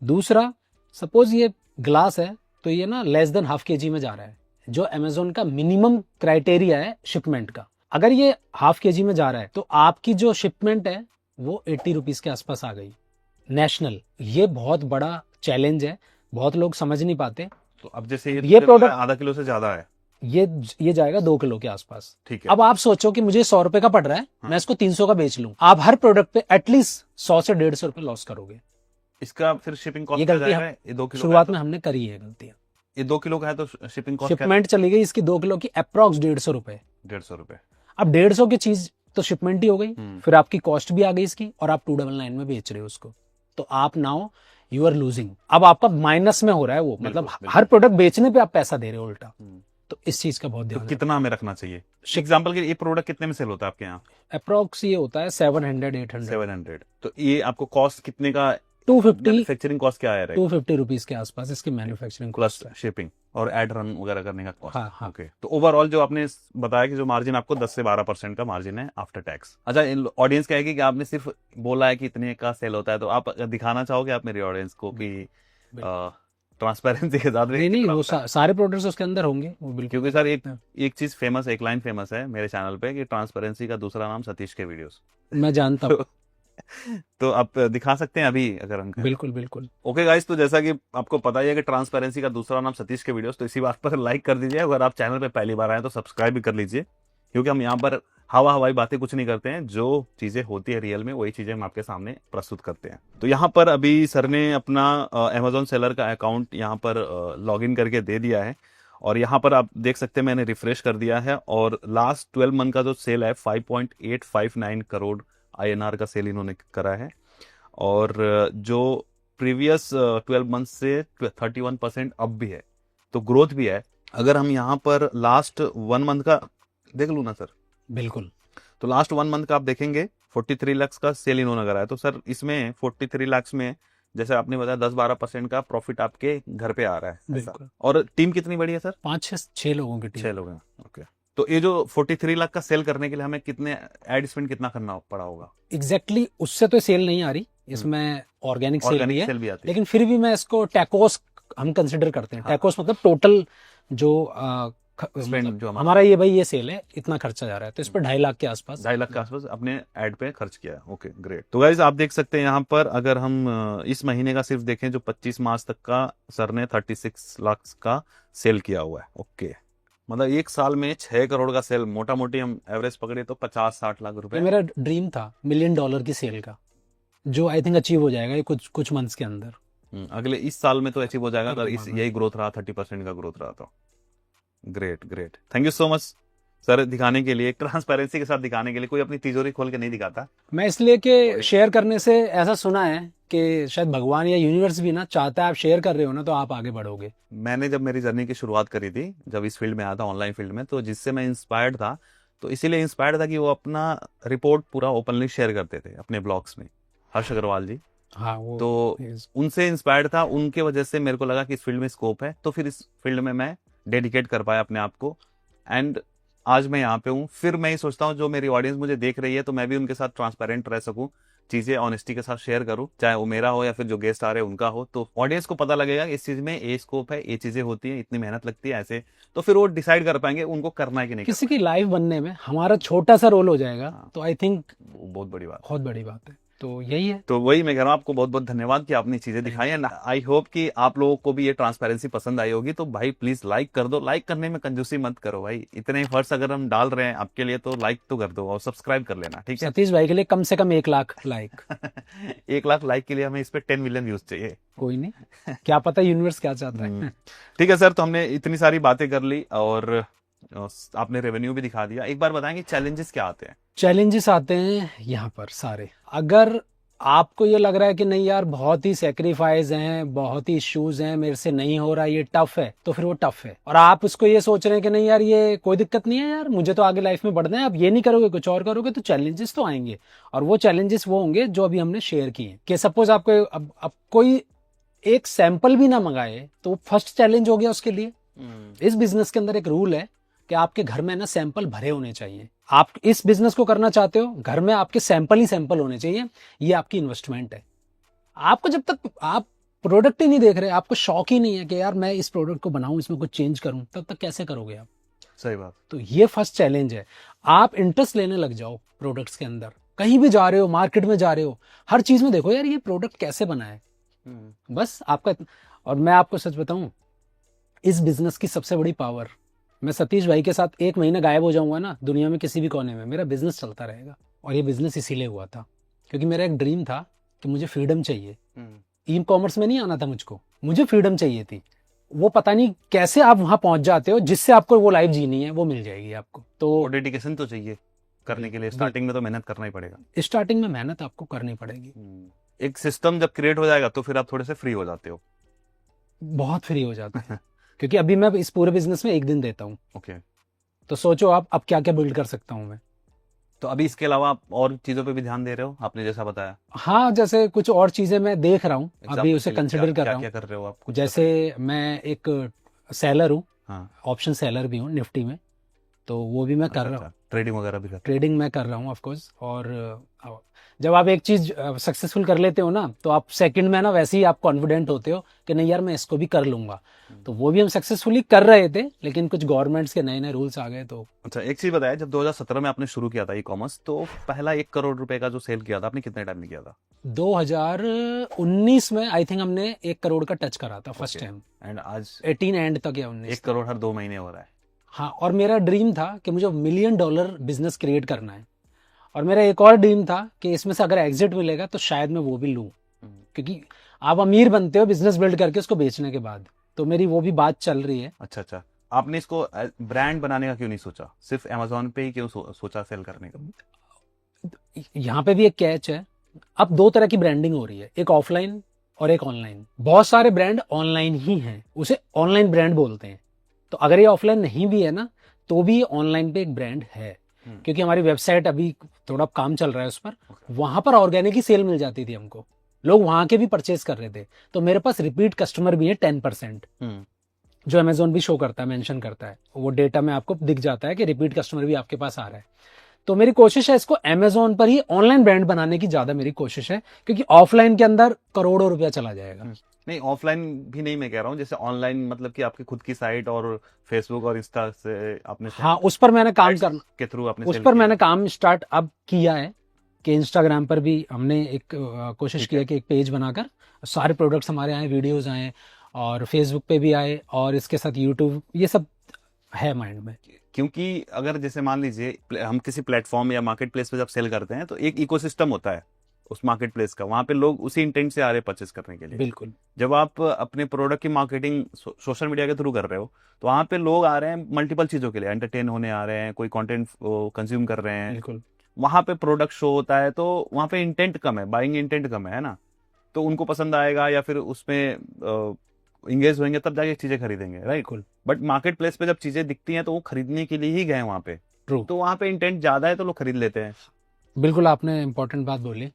दूसरा, सपोज ये ग्लास है तो ये ना लेस देन ½ kg में जा रहा है, जो अमेज़न का मिनिमम क्राइटेरिया है शिपमेंट का। अगर ये ½ kg में जा रहा है तो आपकी जो शिपमेंट है वो 80 रुपीज के आसपास आ गई नेशनल। ये बहुत बड़ा चैलेंज है, बहुत लोग समझ नहीं पाते।
तो अब जैसे
ये प्रोडक्ट
आधा किलो से ज्यादा है,
ये जाएगा 2 किलो के आसपास।
ठीक है।
अब आप सोचो कि मुझे 100 रुपए का पड़ रहा है, मैं इसको 300 का बेच लूं, आप हर प्रोडक्ट पे एटलीस्ट 100 से 150 रुपए लॉस करोगे।
इसका फिर शिपिंग कॉस्ट
ये गलती
ये 2 किलो
शुरुआत में हमने करी है गलतियां।
ये 2 किलो का है तो शिपिंग कॉस्ट
शिपमेंट चली गई इसकी 2 किलो की अप्रोक्स 150 रुपए।
150 रुपए।
अब 150 की चीज तो शिपमेंट ही हो गई, फिर आपकी कॉस्ट भी आ गई इसकी, और आप 299 में बेच रहे हो उसको, तो आप नाउ यू आर लूजिंग। अब आपका माइनस में हो रहा है वो, मतलब हर प्रोडक्ट बेचने पे आप पैसा दे रहे हो उल्टा। तो इस चीज का बहुत ध्यान
कितना हमें रखना चाहिए? एग्जांपल के लिए ये प्रोडक्ट कितने में सेल होता है आपके यहाँ?
अप्रोक्स ये होता है 700-800।
तो ये आपको कॉस्ट कितने का?
250।
मैन्युफैक्चरिंग कॉस्ट क्या है?
250 रुपीज के आसपास इसकी मैन्युफैक्चरिंग
प्लस शिपिंग और एड रन वगैरह करने का कॉस्ट।
हाँ।
ओके, तो ओवरऑल जो आपने बताया कि जो मार्जिन आपको 10 से 12% का मार्जिन है आफ्टर टैक्स। अच्छा, ऑडियंस कहेगी कि आपने सिर्फ बोला है कि इतने का सेल होता है, तो आप दिखाना चाहोगे आप मेरी ऑडियंस को कि ट्रांसपेरेंसी के साथ?
नहीं, वो सारे प्रोडक्ट्स उसके अंदर होंगे वो, बिल्कुल।
क्योंकि सर एक चीज फेमस, एक लाइन फेमस है मेरे चैनल पे कि ट्रांसपेरेंसी का दूसरा नाम सतीश के वीडियोस।
मैं जानता हूँ।
तो आप दिखा सकते हैं अभी अगर हम?
बिल्कुल।
ओके गाइस, तो जैसा कि आपको पता ही है कि ट्रांसपेरेंसी का दूसरा नाम सतीश के वीडियोस, तो इसी बात पर लाइक कर दीजिए। अगर आप चैनल पे पहली बार आए तो सब्सक्राइब भी कर लीजिए, क्योंकि हम यहाँ पर हवाई बातें कुछ नहीं करते हैं। जो चीजें होती है रियल में वही चीजें हम आपके सामने प्रस्तुत करते हैं। तो यहाँ पर अभी सर ने अपना अमेजोन सेलर का अकाउंट यहाँ पर लॉग इन करके दे दिया है, और यहाँ पर आप देख सकते हैं मैंने रिफ्रेश कर दिया है, और लास्ट 12 मंथ का जो सेल है 5.859 करोड़ INR का सेल इन्होंने करा है, और जो प्रीवियस 12 मंथ से 31% अप भी है, तो ग्रोथ भी है। अगर हम यहाँ पर लास्ट 1 मंथ का देख लूँ ना सर?
बिल्कुल।
तो लास्ट 1 मंथ का आप देखेंगे 43 लाख का सेल इन्होंने करा है। तो सर इसमें 43 लाख में जैसे आपने बताया 10-12% का प्रॉफिट आपके घर पे आ रहा है ऐसा। और टीम कितनी बड़ी है सर?
5-6 लोगों की टीम।
6 लोग हैं। ओके, तो ये जो 43 लाख का सेल करने के लिए हमें कितने एड स्पेंड कितना करना पड़ा होगा?
एग्जैक्टली उससे तो सेल नहीं आ रही, इसमें ऑर्गेनिक सेल भी है,
भी आती है।
लेकिन फिर भी मैं इसको टैकोस हम कंसिडर करते हैं। टैकोस मतलब टोटल जो जो हमारा ये सेल है, इतना खर्चा जा रहा है, तो इस पर 2.5 लाख के आसपास,
2.5 लाख के आसपास अपने एड पे खर्च किया है। Okay great. तो गाइस आप देख सकते हैं यहाँ पर, अगर हम इस महीने का सिर्फ देखें जो 25 मार्च तक का सर ने 36 लाख का सेल किया हुआ है। ओके, मतलब एक साल में 6 करोड़ का सेल, मोटा मोटी हम एवरेज पकड़े तो 50-60 लाख रुपए।
मेरा ड्रीम था $1 मिलियन की सेल का, जो आई थिंक अचीव हो जाएगा ये कुछ मंथ्स के अंदर।
अगले इस साल में तो अचीव हो जाएगा, अगर यही ग्रोथ रहा, 30% का ग्रोथ रहा तो। Great. Thank you so much sir, दिखाने के लिए, ट्रांसपेरेंसी के साथ दिखाने के लिए। कोई अपनी तिजोरी खोल के नहीं दिखाता
मैं, इसलिए कि शेयर करने से ऐसा सुना है कि शायद भगवान या यूनिवर्स भी ना चाहता है आप शेयर कर रहे हो ना तो आप आगे बढ़ोगे।
मैंने जब मेरी जर्नी की शुरुआत करी थी, जब इस फील्ड में आया था, ऑनलाइन फील्ड में, तो जिससे मैं इंस्पायर्ड था, तो इसीलिए इंस्पायर्ड था कि वो अपना रिपोर्ट पूरा ओपनली शेयर करते थे अपने ब्लॉग्स में, हर्ष अग्रवाल जी।
हाँ, वो
तो उनसे इंस्पायर्ड था, उनके वजह से मेरे को लगा कि इस फील्ड में स्कोप है, तो फिर इस फील्ड में मैं डेडिकेट कर पाया अपने आप को, एंड आज मैं यहाँ पे हूँ। फिर मैं ये सोचता हूँ जो मेरी ऑडियंस मुझे देख रही है, तो मैं भी उनके साथ ट्रांसपेरेंट रह सकूँ, चीजें ऑनेस्टी के साथ शेयर करूँ, चाहे वो मेरा हो या फिर जो गेस्ट आ रहे हैं उनका हो, तो ऑडियंस को पता लगेगा इस चीज में ये स्कोप है, ये चीजें होती है, इतनी मेहनत लगती है ऐसे, तो फिर वो डिसाइड कर पाएंगे उनको करना है कि नहीं।
किसी की लाइफ बनने में हमारा छोटा सा रोल हो जाएगा, तो आई थिंक
बहुत बड़ी बात है।
तो यही है।
तो वही मैं कह रहा हूँ, आपको बहुत बहुत धन्यवाद कि आपने चीजें दिखाई हैं। आई होप कि आप लोगों को भी ये ट्रांसपेरेंसी पसंद आई होगी। तो भाई प्लीज लाइक कर दो, लाइक करने में कंजूसी मत करो भाई, इतने एफर्ट्स अगर हम डाल रहे हैं आपके लिए तो लाइक तो कर दो और सब्सक्राइब कर लेना, ठीक है?
सतीश भाई के लिए कम से कम 1 लाख लाइक
1 लाख लाइक के लिए हमें इस पे 10 मिलियन व्यूज चाहिए।
कोई नहीं, क्या पता यूनिवर्स क्या चाहता है।
ठीक है सर, तो हमने इतनी सारी बातें कर ली और आपने रेवेन्यू भी दिखा दिया। एक बार बताएंगे चैलेंजेस क्या आते हैं?
चैलेंजेस आते हैं यहाँ पर सारे। अगर आपको ये लग रहा है कि नहीं यार बहुत ही सेक्रीफाइस हैं, बहुत ही इश्यूज हैं, मेरे से नहीं हो रहा, ये टफ है, तो फिर वो टफ है। और आप उसको ये सोच रहे हैं कि नहीं यार ये कोई दिक्कत नहीं है यार, मुझे तो आगे लाइफ में बढ़ना है, आप ये नहीं करोगे कुछ और करोगे, तो चैलेंजेस तो आएंगे। और वो चैलेंजेस वो होंगे जो अभी हमने शेयर किए। कि सपोज आपको अब कोई एक सैंपल भी ना मंगाए तो फर्स्ट चैलेंज हो गया उसके लिए। इस बिजनेस के अंदर एक रूल है कि आपके घर में ना सैंपल भरे होने चाहिए। आप इस बिजनेस को करना चाहते हो, घर में आपके सैंपल ही सैंपल होने चाहिए। ये आपकी इन्वेस्टमेंट है। आपको जब तक आप प्रोडक्ट ही नहीं देख रहे, आपको शौक ही नहीं है कि यार मैं इस प्रोडक्ट को बनाऊं, इसमें कुछ चेंज करूं, तब तक कैसे करोगे आप?
सही बात।
तो ये फर्स्ट चैलेंज है। आप इंटरेस्ट लेने लग जाओ प्रोडक्ट्स के अंदर। कहीं भी जा रहे हो, मार्केट में जा रहे हो, हर चीज में देखो यार ये प्रोडक्ट कैसे बना है। बस आपका। और मैं आपको सच बताऊं, इस बिजनेस की सबसे बड़ी पावर, मैं सतीश भाई के साथ 1 महीना गायब हो जाऊंगा ना दुनिया में किसी भी कोने में, मेरा बिजनेस चलता रहेगा। और ये बिजनेस इसीलिए हुआ था क्योंकि मेरा एक ड्रीम था कि मुझे फ्रीडम चाहिए। ई कॉमर्स में नहीं आना था मुझको, मुझे फ्रीडम चाहिए थी। वो पता नहीं कैसे आप वहां पहुंच जाते हो, जिससे आपको वो लाइफ जीनी है वो मिल जाएगी आपको। तो
डेडिकेशन तो चाहिए करने के लिए स्टार्टिंग में तो मेहनत करना ही पड़ेगा।
स्टार्टिंग में मेहनत आपको करनी पड़ेगी।
एक सिस्टम जब क्रिएट हो जाएगा तो फिर आप थोड़े से फ्री हो जाते हो।
बहुत फ्री हो जाते हैं क्योंकि अभी मैं इस पूरे बिजनेस में 1 दिन देता हूँ।
ओके।
तो सोचो आप अब क्या क्या बिल्ड कर सकता हूँ मैं।
तो अभी इसके अलावा आप और चीजों पे भी ध्यान दे रहे हो, आपने जैसा बताया?
हाँ, जैसे कुछ और चीजें मैं देख रहा हूँ, अभी उसे कंसिडर कर रहा हूँ।
क्या कर रहे हो आप?
जैसे मैं एक सेलर हूँ,
हाँ।
ऑप्शन सेलर भी हूँ निफ्टी में, तो वो भी मैं कर रहा हूँ।
ट्रेडिंग वगैरह भी
ट्रेडिंग मैं कर रहा हूँ ऑफ कोर्स। और जब आप एक चीज सक्सेसफुल कर लेते हो ना, तो आप सेकंड में ना वैसे ही आप कॉन्फिडेंट होते हो कि नहीं यार मैं इसको भी कर लूंगा। तो वो भी हम सक्सेसफुली कर रहे थे, लेकिन कुछ गवर्नमेंट्स के नए नए रूल्स आ गए। तो
अच्छा, एक चीज बताया, जब 2017 में आपने शुरू किया था ई कॉमर्स, तो पहला 1 करोड़ रुपए का जो सेल किया था आपने कितने टाइम में किया था?
2019 में आई थिंक हमने 1 करोड़ का टच करा था फर्स्ट टाइम।
एंड आज
18 एंड तक या 19
1 करोड़ हर 2 महीने हो रहा है।
हाँ, और मेरा ड्रीम था कि मुझे $1 मिलियन बिजनेस क्रिएट करना है। और मेरा एक और ड्रीम था कि इसमें से अगर एग्जिट मिलेगा तो शायद मैं वो भी लूं, क्योंकि आप अमीर बनते हो बिजनेस बिल्ड करके उसको बेचने के बाद। तो मेरी वो भी बात चल रही है।
अच्छा, आपने इसको ब्रांड बनाने का क्यों नहीं सोचा? सिर्फ अमेजोन पे ही क्यों सोचा सेल करने का?
यहाँ पे भी एक कैच है। अब 2 तरह की ब्रांडिंग हो रही है, एक ऑफलाइन और एक ऑनलाइन। बहुत सारे ब्रांड ऑनलाइन ही हैं, उसे ऑनलाइन ब्रांड बोलते हैं। तो अगर ये ऑफलाइन नहीं भी है ना, तो भी ऑनलाइन पे एक ब्रांड है, क्योंकि हमारी वेबसाइट अभी थोड़ा काम चल रहा है उस पर। वहां पर ऑर्गेनिक ही सेल मिल जाती थी हमको, लोग वहां के भी परचेज कर रहे थे। तो मेरे पास रिपीट कस्टमर भी है 10%, जो अमेजोन भी शो करता है, मेंशन करता है, वो डेटा में आपको दिख जाता है कि रिपीट कस्टमर भी आपके पास आ रहा है। तो मेरी कोशिश है इसको अमेजोन पर ही ऑनलाइन ब्रांड बनाने की ज्यादा मेरी कोशिश है, क्योंकि ऑफलाइन के अंदर करोड़ों रुपया चला जाएगा।
नहीं, ऑफलाइन भी नहीं, मैं कह रहा हूँ जैसे ऑनलाइन, मतलब कि आपकी खुद की साइट और फेसबुक और इंस्टा से आपने,
हाँ, उस पर मैंने काम करना
के थ्रू आपने
उस पर मैंने काम स्टार्ट अब किया है कि इंस्टाग्राम पर भी हमने एक कोशिश किया कि एक पेज बनाकर सारे प्रोडक्ट्स हमारे आए, वीडियोस आए, और फेसबुक पे भी आए, और इसके साथ यूट्यूब, ये सब है माइंड में।
क्योंकि अगर जैसे मान लीजिए हम किसी प्लेटफॉर्म या मार्केट प्लेस पे जब सेल करते हैं तो एक इकोसिस्टम होता है उस मार्केट प्लेस का, वहां पे लोग उसी इंटेंट से आ रहे हैं परचेस करने के लिए।
बिल्कुल।
जब आप अपने प्रोडक्ट की मार्केटिंग सोशल मीडिया के थ्रू कर रहे हो, तो वहां पे लोग आ रहे हैं मल्टीपल चीजों के लिए, एंटरटेन होने आ रहे हैं, कोई कंटेंट कंज्यूम कर रहे हैं।
बिल्कुल।
वहां पे प्रोडक्ट शो होता है, तो वहां पे इंटेंट कम है, बाइंग इंटेंट कम है ना, तो उनको पसंद आएगा या फिर उसमें इंगेज होंगे तब जाके चीजें खरीदेंगे, राइट? बट मार्केट प्लेस पे जब चीजें दिखती हैं तो वो खरीदने के लिए ही गए वहां पे।
ट्रू।
तो वहां पे इंटेंट ज्यादा है तो लोग खरीद लेते हैं।
बिल्कुल, आपने इंपॉर्टेंट बात बोली।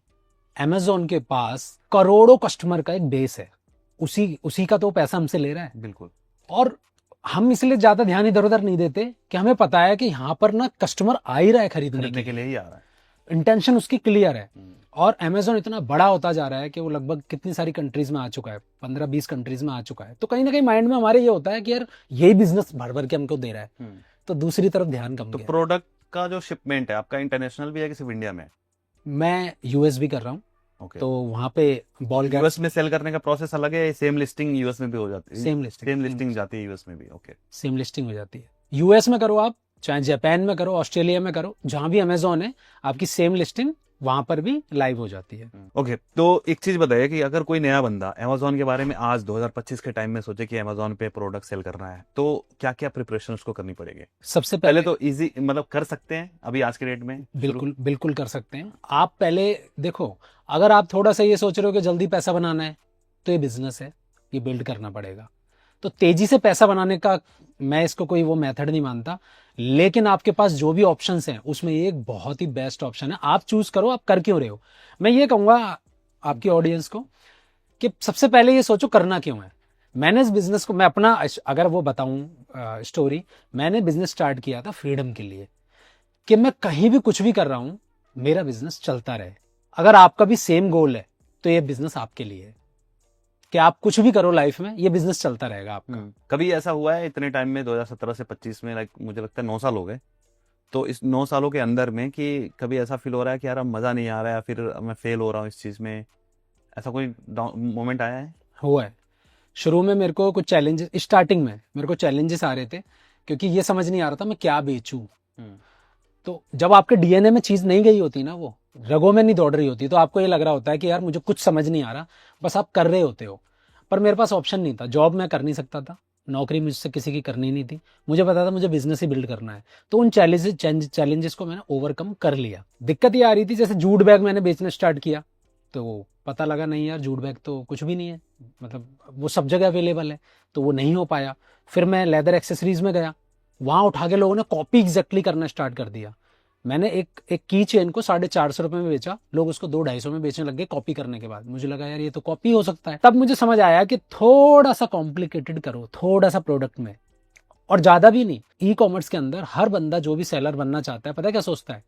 अमेजोन के पास करोड़ों कस्टमर का एक बेस है, उसी का तो पैसा हमसे ले रहा है।
बिल्कुल। और
हम इसलिए ज्यादा ध्यान इधर उधर नहीं देते कि हमें पता है कि यहाँ पर ना कस्टमर आ ही रहा है खरीदने
के लिए ही आ रहा है,
इंटेंशन उसकी क्लियर है। और अमेजोन इतना बड़ा होता जा रहा है कि वो लगभग कितनी सारी कंट्रीज में आ चुका है, 15-20 कंट्रीज में आ चुका है। तो कहीं ना कहीं माइंड में हमारे ये होता है कि यार यही बिजनेस भर भर के हमको दे रहा है, तो दूसरी तरफ ध्यान कम।
तो प्रोडक्ट का जो शिपमेंट है आपका इंटरनेशनल भी है कि सिर्फ इंडिया में?
मैं यूएस भी कर रहा हूँ।
Okay.
तो वहां पे बॉल गैप,
यूएस में सेल करने का प्रोसेस अलग है, सेम लिस्टिंग यूएस में भी हो जाती है?
सेम लिस्टिंग
जाती है यूएस में भी। ओके,
सेम लिस्टिंग हो जाती है। यूएस में करो आप, चाहे जापान में करो, ऑस्ट्रेलिया में करो, जहां भी अमेजोन है आपकी सेम लिस्टिंग वहां पर भी लाइव हो जाती है।
ओके, तो एक चीज बताइए कि अगर कोई नया बंदा अमेजोन के बारे में आज 2025 के टाइम में सोचे कि अमेजोन पे प्रोडक्ट सेल करना है, तो क्या क्या प्रिपरेशन उसको करनी पड़ेगी?
सबसे पहले
तो इजी, मतलब कर सकते हैं अभी आज के डेट में?
बिल्कुल कर सकते हैं। आप पहले देखो, अगर आप थोड़ा सा ये सोच रहे हो कि जल्दी पैसा बनाना है, तो ये बिजनेस है, ये बिल्ड करना पड़ेगा। तो तेजी से पैसा बनाने का मैं इसको कोई वो मेथड नहीं मानता, लेकिन आपके पास जो भी ऑप्शंस हैं उसमें एक बहुत ही बेस्ट ऑप्शन है, आप चूज करो आप कर क्यों रहे हो। मैं ये कहूंगा आपकी ऑडियंस को कि सबसे पहले ये सोचो करना क्यों है। मैंने इस बिजनेस को, मैं अपना अगर वो बताऊं स्टोरी, मैंने बिजनेस स्टार्ट किया था फ्रीडम के लिए, कि मैं कहीं भी कुछ भी कर रहा हूं, मेरा बिजनेस चलता रहे। अगर आपका भी सेम गोल है तो ये बिजनेस आपके लिए है, कि आप कुछ भी करो लाइफ में, ये बिजनेस चलता रहेगा आपका।
कभी ऐसा हुआ है इतने टाइम में, 2017 से 25 में, मुझे लगता है 9 साल हो गए, तो इस 9 सालों के अंदर में कि कभी ऐसा फील हो रहा है कि यार अब मजा नहीं आ रहा है, फिर मैं फेल हो रहा हूँ इस चीज में, ऐसा कोई मोमेंट आया है?
हुआ है। शुरू में मेरे को कुछ चैलेंजेस, स्टार्टिंग में मेरे को चैलेंजेस आ रहे थे, क्योंकि ये समझ नहीं आ रहा था मैं क्या बेचूं। तो जब आपके डीएनए में चीज नहीं गई होती ना, वो रगों में नहीं दौड़ रही होती, तो आपको ये लग रहा होता है कि यार मुझे कुछ समझ नहीं आ रहा, बस आप कर रहे होते हो। पर मेरे पास ऑप्शन नहीं था, जॉब मैं कर नहीं सकता था, नौकरी मुझसे किसी की करनी नहीं थी, मुझे पता था मुझे बिजनेस ही बिल्ड करना है। तो उन चैलेंजेस को मैंने ओवरकम कर लिया। दिक्कत ये आ रही थी, जैसे जूट बैग मैंने बेचना स्टार्ट किया तो पता लगा नहीं यार जूट बैग तो कुछ भी नहीं है, मतलब वो सब जगह अवेलेबल है, तो वो नहीं हो पाया। फिर मैं लेदर एक्सेसरीज में गया, वहां उठा के लोगों ने कॉपी एग्जैक्टली करना स्टार्ट कर दिया। मैंने एक की चेन को 450 में बेचा, लोग उसको 200-250 में बेचने लग गए कॉपी करने के बाद। मुझे लगा यार ये तो कॉपी हो सकता है। तब मुझे समझ आया कि थोड़ा सा कॉम्प्लिकेटेड करो, थोड़ा सा प्रोडक्ट में, और ज्यादा भी नहीं। ई कॉमर्स के अंदर हर बंदा जो भी सेलर बनना चाहता है, पता है क्या सोचता है,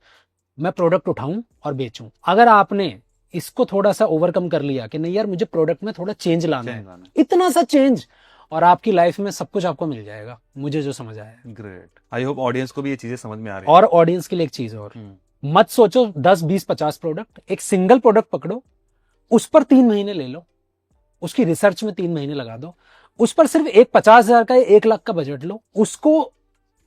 मैं प्रोडक्ट उठाऊं और बेचूं। अगर आपने इसको थोड़ा सा ओवरकम कर लिया कि नहीं यार मुझे प्रोडक्ट में थोड़ा चेंज लाना है, इतना सा चेंज, और आपकी लाइफ में सब कुछ आपको मिल जाएगा, मुझे जो समझ आया।
ग्रेट, आई होप ऑडियंस को भी ये चीजें समझ में आ रही है।
और ऑडियंस के लिए एक चीज और, मत सोचो 10, 20, 50 प्रोडक्ट, एक सिंगल प्रोडक्ट पकड़ो, उस पर 3 महीने ले लो, उसकी रिसर्च में 3 महीने लगा दो, उस पर सिर्फ एक 50,000 का या 1 लाख का बजट लो, उसको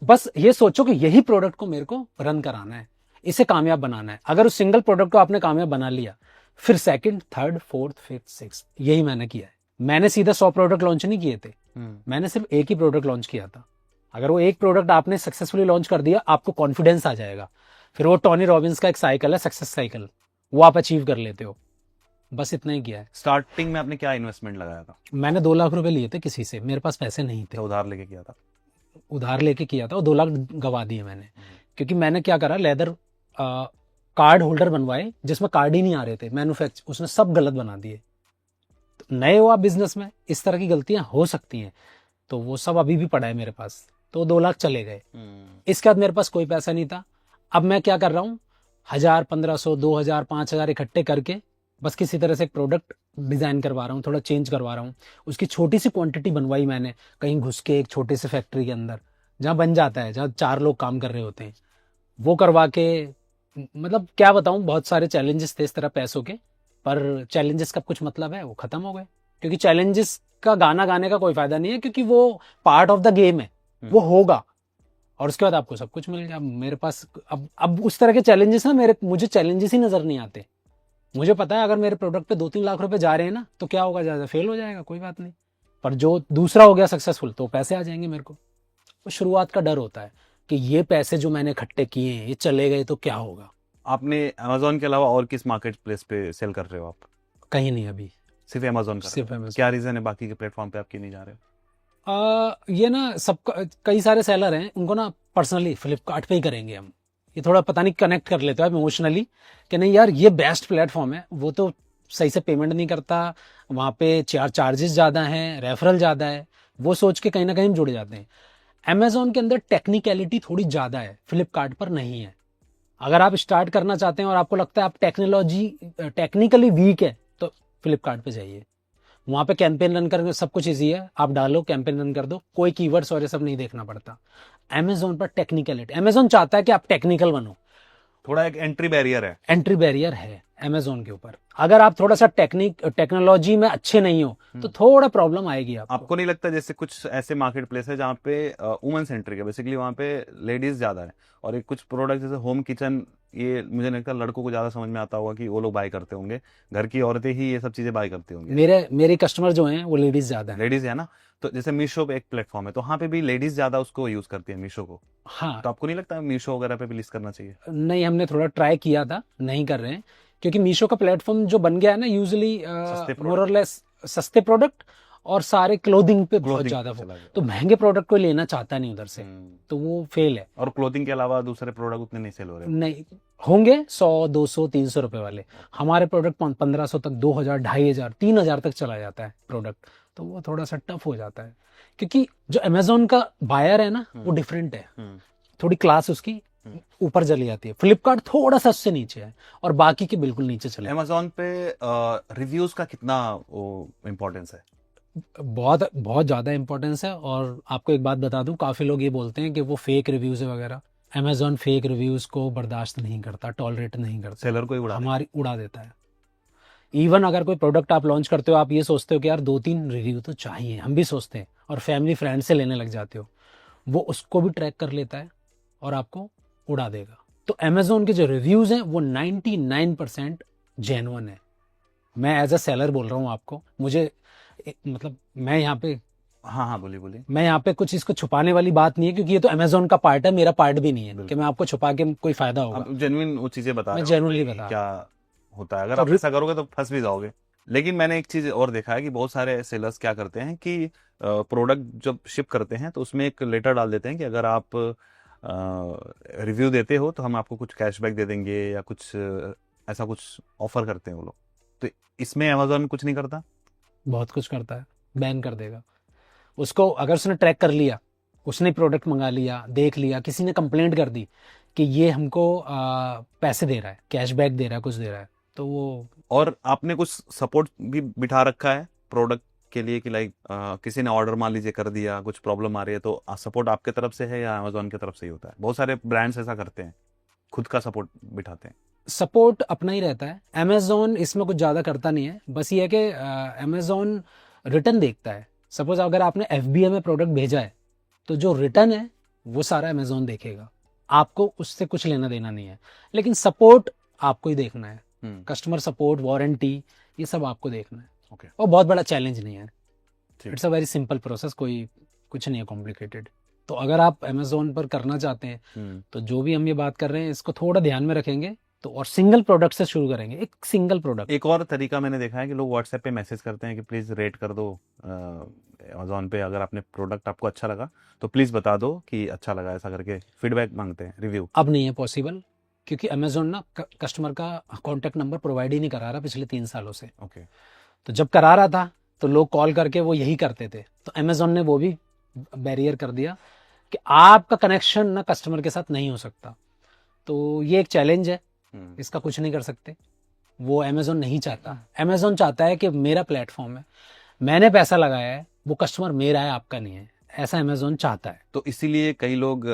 बस ये सोचो कि यही प्रोडक्ट को मेरे को रन कराना है, इसे कामयाब बनाना है। अगर उस सिंगल प्रोडक्ट को आपने कामयाब बना लिया, फिर second, third, fourth, fifth, sixth, यही मैंने किया है। मैंने सीधा 100 प्रोडक्ट लॉन्च नहीं किए थे, मैंने सिर्फ एक ही प्रोडक्ट लॉन्च किया था। अगर वो एक प्रोडक्ट आपने सक्सेसफुली लॉन्च कर दिया, आपको कॉन्फिडेंस आ जाएगा, फिर वो टॉनी रॉबिन्स का एक साइकिल है, सक्सेस साइकिल, वो आप अचीव कर लेते हो। बस इतना ही किया है।
स्टार्टिंग में आपने क्या इन्वेस्टमेंट लगाया था?
मैंने 2 लाख रुपए लिए थे किसी से, मेरे पास पैसे नहीं थे।
उधार लेके किया था?
उधार लेके किया था, और 2 लाख गवा दिए मैंने। क्योंकि मैंने क्या करा, लेदर कार्ड होल्डर बनवाए जिसमें कार्ड ही नहीं आ रहे थे, मैन्युफैक्चर उसने सब गलत बना दिए। तो नए हो आप बिजनेस में, इस तरह की गलतियां हो सकती हैं, तो वो सब अभी भी पड़ा है मेरे पास। तो 2 लाख चले गए। इसके बाद मेरे पास कोई पैसा नहीं था। अब मैं क्या कर रहा हूँ, 1000, 1500, 2000, 5000 इकट्ठे करके बस किसी तरह से एक प्रोडक्ट डिजाइन करवा रहा हूँ, थोड़ा चेंज करवा रहा हूँ। उसकी छोटी सी क्वांटिटी बनवाई मैंने, कहीं घुस के एक छोटे से फैक्ट्री के अंदर, जहाँ बन जाता है, जहाँ 4 लोग काम कर रहे होते हैं, वो करवा के, मतलब क्या बताऊं, बहुत सारे चैलेंजेस थे इस तरह पैसों के, पर चैलेंजेस का कुछ मतलब है, वो खत्म हो गए। क्योंकि चैलेंजेस का गाना गाने का कोई फायदा नहीं है, क्योंकि वो पार्ट ऑफ द गेम है, वो होगा, और उसके बाद आपको सब कुछ मिल गया। मेरे पास अब उस तरह के चैलेंजेस ना, मुझे चैलेंजेस ही नजर नहीं आते। मुझे पता है अगर मेरे प्रोडक्ट पे 2-3 लाख रुपए जा रहे हैं ना, तो क्या होगा, ज्यादा फेल हो जाएगा, कोई बात नहीं, पर जो दूसरा हो गया सक्सेसफुल, तो पैसे आ जाएंगे मेरे को। तो शुरुआत का डर होता है कि ये पैसे जो मैंने इकट्ठे किए हैं, ये चले गए तो क्या होगा।
आपने अमेजोन के अलावा और किस मार्केट प्लेस पे सेल कर रहे हो आप?
कहीं नहीं, अभी
सिर्फ अमेजोन का?
सिर्फ अमेजोन।
क्या रीजन है बाकी के प्लेटफॉर्म पे आप क्यों नहीं जा रहे हो?
ये ना सब, कई सारे सेलर हैं, उनको ना पर्सनली फ्लिपकार्ट पे ही करेंगे हम, ये थोड़ा पता नहीं कनेक्ट कर लेते हैं इमोशनली कि नहीं यार ये बेस्ट प्लेटफॉर्म है, वो तो सही से पेमेंट नहीं करता, वहाँ पे चार्जेस ज़्यादा हैं, रेफरल ज़्यादा है, वो सोच के कहीं ना कहीं जुड़ जाते हैं। अमेजोन के अंदर टेक्निकलिटी थोड़ी ज़्यादा है, फ्लिपकार्ट पर नहीं है। अगर आप स्टार्ट करना चाहते हैं और आपको लगता है आप टेक्निकली वीक है, तो फ्लिपकार्ट पे जाइए, वहां पे कैंपेन रन करने सब कुछ इजी है, आप डालो कैंपेन रन कर दो, कोई कीवर्ड्स और ये सब नहीं देखना पड़ता। अमेजोन पर टेक्निकलिटी, अमेजोन चाहता है कि आप टेक्निकल बनो,
थोड़ा एक एंट्री बैरियर है
अमेजोन के ऊपर। अगर आप थोड़ा सा टेक्नोलॉजी में अच्छे नहीं हो, तो थोड़ा प्रॉब्लम आएगी
आपको नहीं लगता जैसे कुछ ऐसे मार्केट प्लेस है जहाँ पे वुमेन सेंट्रिक है, बेसिकली वहाँ पे लेडीज ज्यादा है, और एक कुछ प्रोडक्ट जैसे होम किचन, ये मुझे नहीं लगता लड़कों को ज्यादा समझ में आता होगा कि वो लोग बाय करते होंगे, घर की औरतें ही ये सब चीजें बाय करती होंगी।
मेरे कस्टमर जो हैं वो लेडीज ज्यादा है।
लेडीज है ना, तो जैसे मीशो पे एक प्लेटफॉर्म है, तो वहाँ पे भी लेडीज ज्यादा उसको यूज करती है, मीशो को।
हाँ,
तो आपको नहीं लगता मीशो वगैरह पे भी लिस्ट करना चाहिए?
नहीं, हमने थोड़ा ट्राई किया था, नहीं कर रहे हैं, क्योंकि मीशो का प्लेटफॉर्म जो बन गया है ना, यूजुअली मोर और लेस सस्ते प्रोडक्ट और सारे क्लोथिंग पे बहुत ज्यादा, तो महंगे प्रोडक्ट को लेना चाहता नहीं उधर से, तो वो फेल है।
और क्लोथिंग के अलावा दूसरे प्रोडक्ट उतने नहीं सेल हो रहे?
नहीं होंगे, 100, 200, 300 रुपए वाले, हमारे प्रोडक्ट 1500 तक, 2000, 2500, 3000 तक चला जाता है प्रोडक्ट, तो वो थोड़ा सा टफ हो जाता है। क्योंकि जो अमेजोन का बायर है ना, वो डिफरेंट है, थोड़ी क्लास उसकी ऊपर चली जाती है। फ्लिपकार्ट थोड़ा सा उससे नीचे है, और बाकी के बिल्कुल नीचे चले।
अमेजोन पे रिव्यूज का कितना इम्पोर्टेंस है?
बहुत बहुत ज्यादा इंपॉर्टेंस है। और आपको एक बात बता दूं, काफी लोग ये बोलते हैं कि वो फेक रिव्यूज है वगैरह, अमेजोन फेक रिव्यूज को बर्दाश्त नहीं करता, टॉलरेट नहीं करता,
सेलर को ही
उड़ा देता है। इवन अगर कोई प्रोडक्ट आप लॉन्च करते हो, आप ये सोचते हो कि यार 2-3 रिव्यू तो चाहिए, हम भी सोचते हैं, और फैमिली फ्रेंड से लेने लग जाते हो, वो उसको भी ट्रैक कर लेता है और आपको उड़ा देगा। तो अमेजोन के जो रिव्यूज हैं वो 99% जेन्युइन है। मैं एज अ सेलर बोल रहा हूँ आपको, मुझे मतलब मैं यहाँ पे
हाँ हाँ, बोलिए बोलिए।
मैं यहाँ पे कुछ इसको छुपाने वाली बात नहीं है, क्योंकि ये तो अमेजोन का पार्ट है, मेरा पार्ट भी नहीं है कि मैं आपको छुपा के कोई फायदा होगा।
आप जेन्युइन वो चीजें बता
मैं
रहे हो,
जेन्युइनली
कोई
बता
क्या होता है, अगर
तो
आप ऐसा करोगे तो फंस भी जाओगे। लेकिन मैंने एक चीज और देखा है कि बहुत सारे सेलर्स क्या करते हैं कि प्रोडक्ट जब शिप करते हैं तो उसमें एक लेटर डाल देते हैं कि अगर आप रिव्यू देते हो तो हम आपको कुछ कैशबैक दे देंगे, या कुछ ऐसा कुछ ऑफर करते हैं वो लोग। तो इसमें अमेजोन कुछ नहीं करता?
बहुत कुछ करता है, बैन कर देगा उसको। अगर उसने ट्रैक कर लिया, उसने प्रोडक्ट मंगा लिया, देख लिया, किसी ने कंप्लेंट कर दी कि ये हमको पैसे दे रहा है, कैशबैक दे रहा है, कुछ दे रहा है, तो वो।
और आपने कुछ सपोर्ट भी बिठा रखा है प्रोडक्ट के लिए कि लाइक किसी ने ऑर्डर मान लीजिए कर दिया, कुछ प्रॉब्लम आ रही है, तो सपोर्ट आपके तरफ से है या अमेजोन की तरफ से ही होता है? बहुत सारे ब्रांड्स ऐसा करते हैं, खुद का सपोर्ट बिठाते हैं।
सपोर्ट अपना ही रहता है। अमेजोन इसमें कुछ ज़्यादा करता नहीं है, बस ये है कि अमेजोन रिटर्न देखता है। सपोज अगर आपने FBA में प्रोडक्ट भेजा है, तो जो रिटर्न है वो सारा अमेजोन देखेगा, आपको उससे कुछ लेना देना नहीं है। लेकिन सपोर्ट आपको ही देखना है, कस्टमर सपोर्ट, वारंटी, ये सब आपको देखना है।
ओके।
और बहुत बड़ा चैलेंज नहीं है,
ठीक।
It's a very simple process, कोई कुछ नहीं है कॉम्प्लिकेटेड। तो अगर आप अमेजोन पर करना चाहते हैं तो जो भी हम ये बात कर रहे हैं इसको थोड़ा ध्यान में रखेंगे, तो और सिंगल प्रोडक्ट से शुरू करेंगे, एक सिंगल प्रोडक्ट।
एक और तरीका मैंने देखा है कि लोग व्हाट्सएप पे मैसेज करते हैं कि प्लीज़ रेट कर दो अमेजोन पे, अगर आपने प्रोडक्ट आपको अच्छा लगा तो प्लीज़ बता दो कि अच्छा लगा, ऐसा करके फीडबैक मांगते हैं, रिव्यू।
अब नहीं है पॉसिबल, क्योंकि अमेजोन ना कस्टमर का कॉन्टैक्ट नंबर प्रोवाइड ही नहीं करा रहा पिछले 3 सालों से।
ओके।
तो जब करा रहा था तो लोग कॉल करके वो यही करते थे, तो अमेजोन ने वो भी बैरियर कर दिया कि आपका कनेक्शन ना कस्टमर के साथ नहीं हो सकता। तो ये एक चैलेंज है, इसका कुछ नहीं कर सकते, वो अमेजोन नहीं चाहता। अमेजोन चाहता है कि मेरा प्लेटफॉर्म है, मैंने पैसा लगाया है, वो कस्टमर मेरा है, आपका नहीं है, ऐसा अमेजोन चाहता है।
तो इसीलिए कई लोग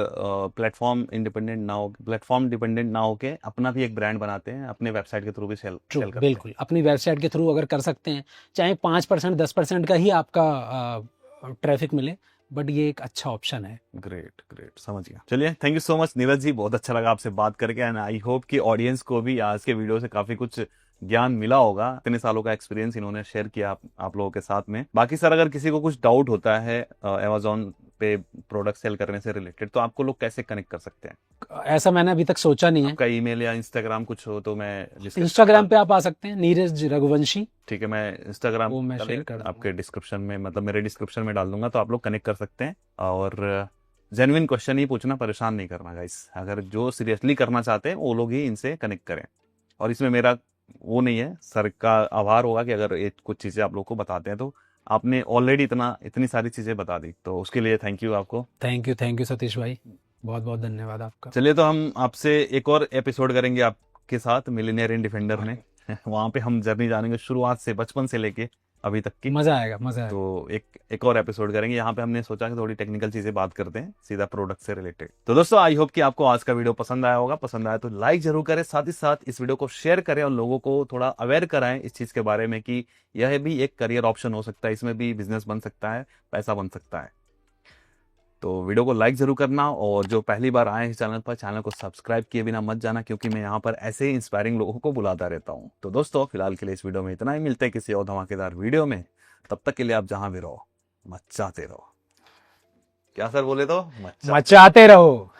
प्लेटफॉर्म डिपेंडेंट ना होके अपना भी एक ब्रांड बनाते हैं, अपने वेबसाइट के थ्रू भी सेल करते हैं।
बिल्कुल, अपनी वेबसाइट के थ्रू अगर कर सकते हैं, चाहे 5% 10% का ही आपका ट्रैफिक मिले, बट ये एक अच्छा ऑप्शन है।
ग्रेट ग्रेट, समझ गया। चलिए, thank you so much Neeraj ji, बहुत अच्छा लगा आपसे बात करके, एंड आई होप कि ऑडियंस को भी आज के वीडियो से काफी कुछ ज्ञान मिला होगा। इतने सालों का एक्सपीरियंस इन्होंने शेयर किया आप लोगों के साथ में। बाकी सर, अगर किसी को कुछ डाउट होता है अमेजोन पे प्रोडक्ट सेल करने से रिलेटेड, तो आपको लोग कैसे कनेक्ट कर सकते हैं?
ऐसा मैंने अभी तक सोचा नहीं है।
आपका ईमेल या इंस्टाग्राम कुछ हो तो मैं
इंस्टाग्राम पे आप आ सकते हैं, नीरज रघुवंशी।
ठीक है, मैं इंस्टाग्राम
वो मैं
का
शेयर
लिंक
कर
आपके डिस्क्रिप्शन में, मतलब मेरे डिस्क्रिप्शन में डाल दूंगा, तो आप लोग कनेक्ट कर सकते हैं। और जेन्युइन क्वेश्चन ही पूछना, परेशान नहीं करना गाइस। अगर जो सीरियसली करना चाहते हैं वो लोग ही इनसे कनेक्ट करें। और इसमें मेरा वो नहीं है, सर का आभार होगा कि अगर ये कुछ चीज़ें आप लोग को बताते हैं, तो आपने ऑलरेडी इतनी सारी चीज़ें बता दी, तो उसके लिए थैंक यू आपको।
थैंक यू सतीश भाई, बहुत बहुत धन्यवाद आपका।
चलिए, तो हम आपसे एक और एपिसोड करेंगे आपके साथ मिलियनेयर इन डिफेंडर में। वहाँ पे हम जर्नी जानेंगे शुरुआत से, बचपन से लेके अभी तक की।
मजा आएगा, मजा आएगा।
तो एक और एपिसोड करेंगे। यहाँ पे हमने सोचा कि थोड़ी टेक्निकल चीजें बात करते हैं, सीधा प्रोडक्ट से रिलेटेड। तो दोस्तों, आई होप कि आपको आज का वीडियो पसंद आया होगा। पसंद आया तो लाइक जरूर करें, साथ ही साथ इस वीडियो को शेयर करें और लोगों को थोड़ा अवेयर कराएं इस चीज के बारे में कि यह भी एक करियर ऑप्शन हो सकता है, इसमें भी बिजनेस बन सकता है, पैसा बन सकता है। तो वीडियो को लाइक जरूर करना, और जो पहली बार आए इस चैनल पर, चैनल को सब्सक्राइब किए बिना मत जाना, क्योंकि मैं यहाँ पर ऐसे ही इंस्पायरिंग लोगों को बुलाता रहता हूँ। तो दोस्तों, फिलहाल के लिए इस वीडियो में इतना ही। मिलते हैं किसी और धमाकेदार वीडियो में। तब तक के लिए आप जहां भी रहो, मचाते रहो। क्या सर बोले तो?
मचाते रहो।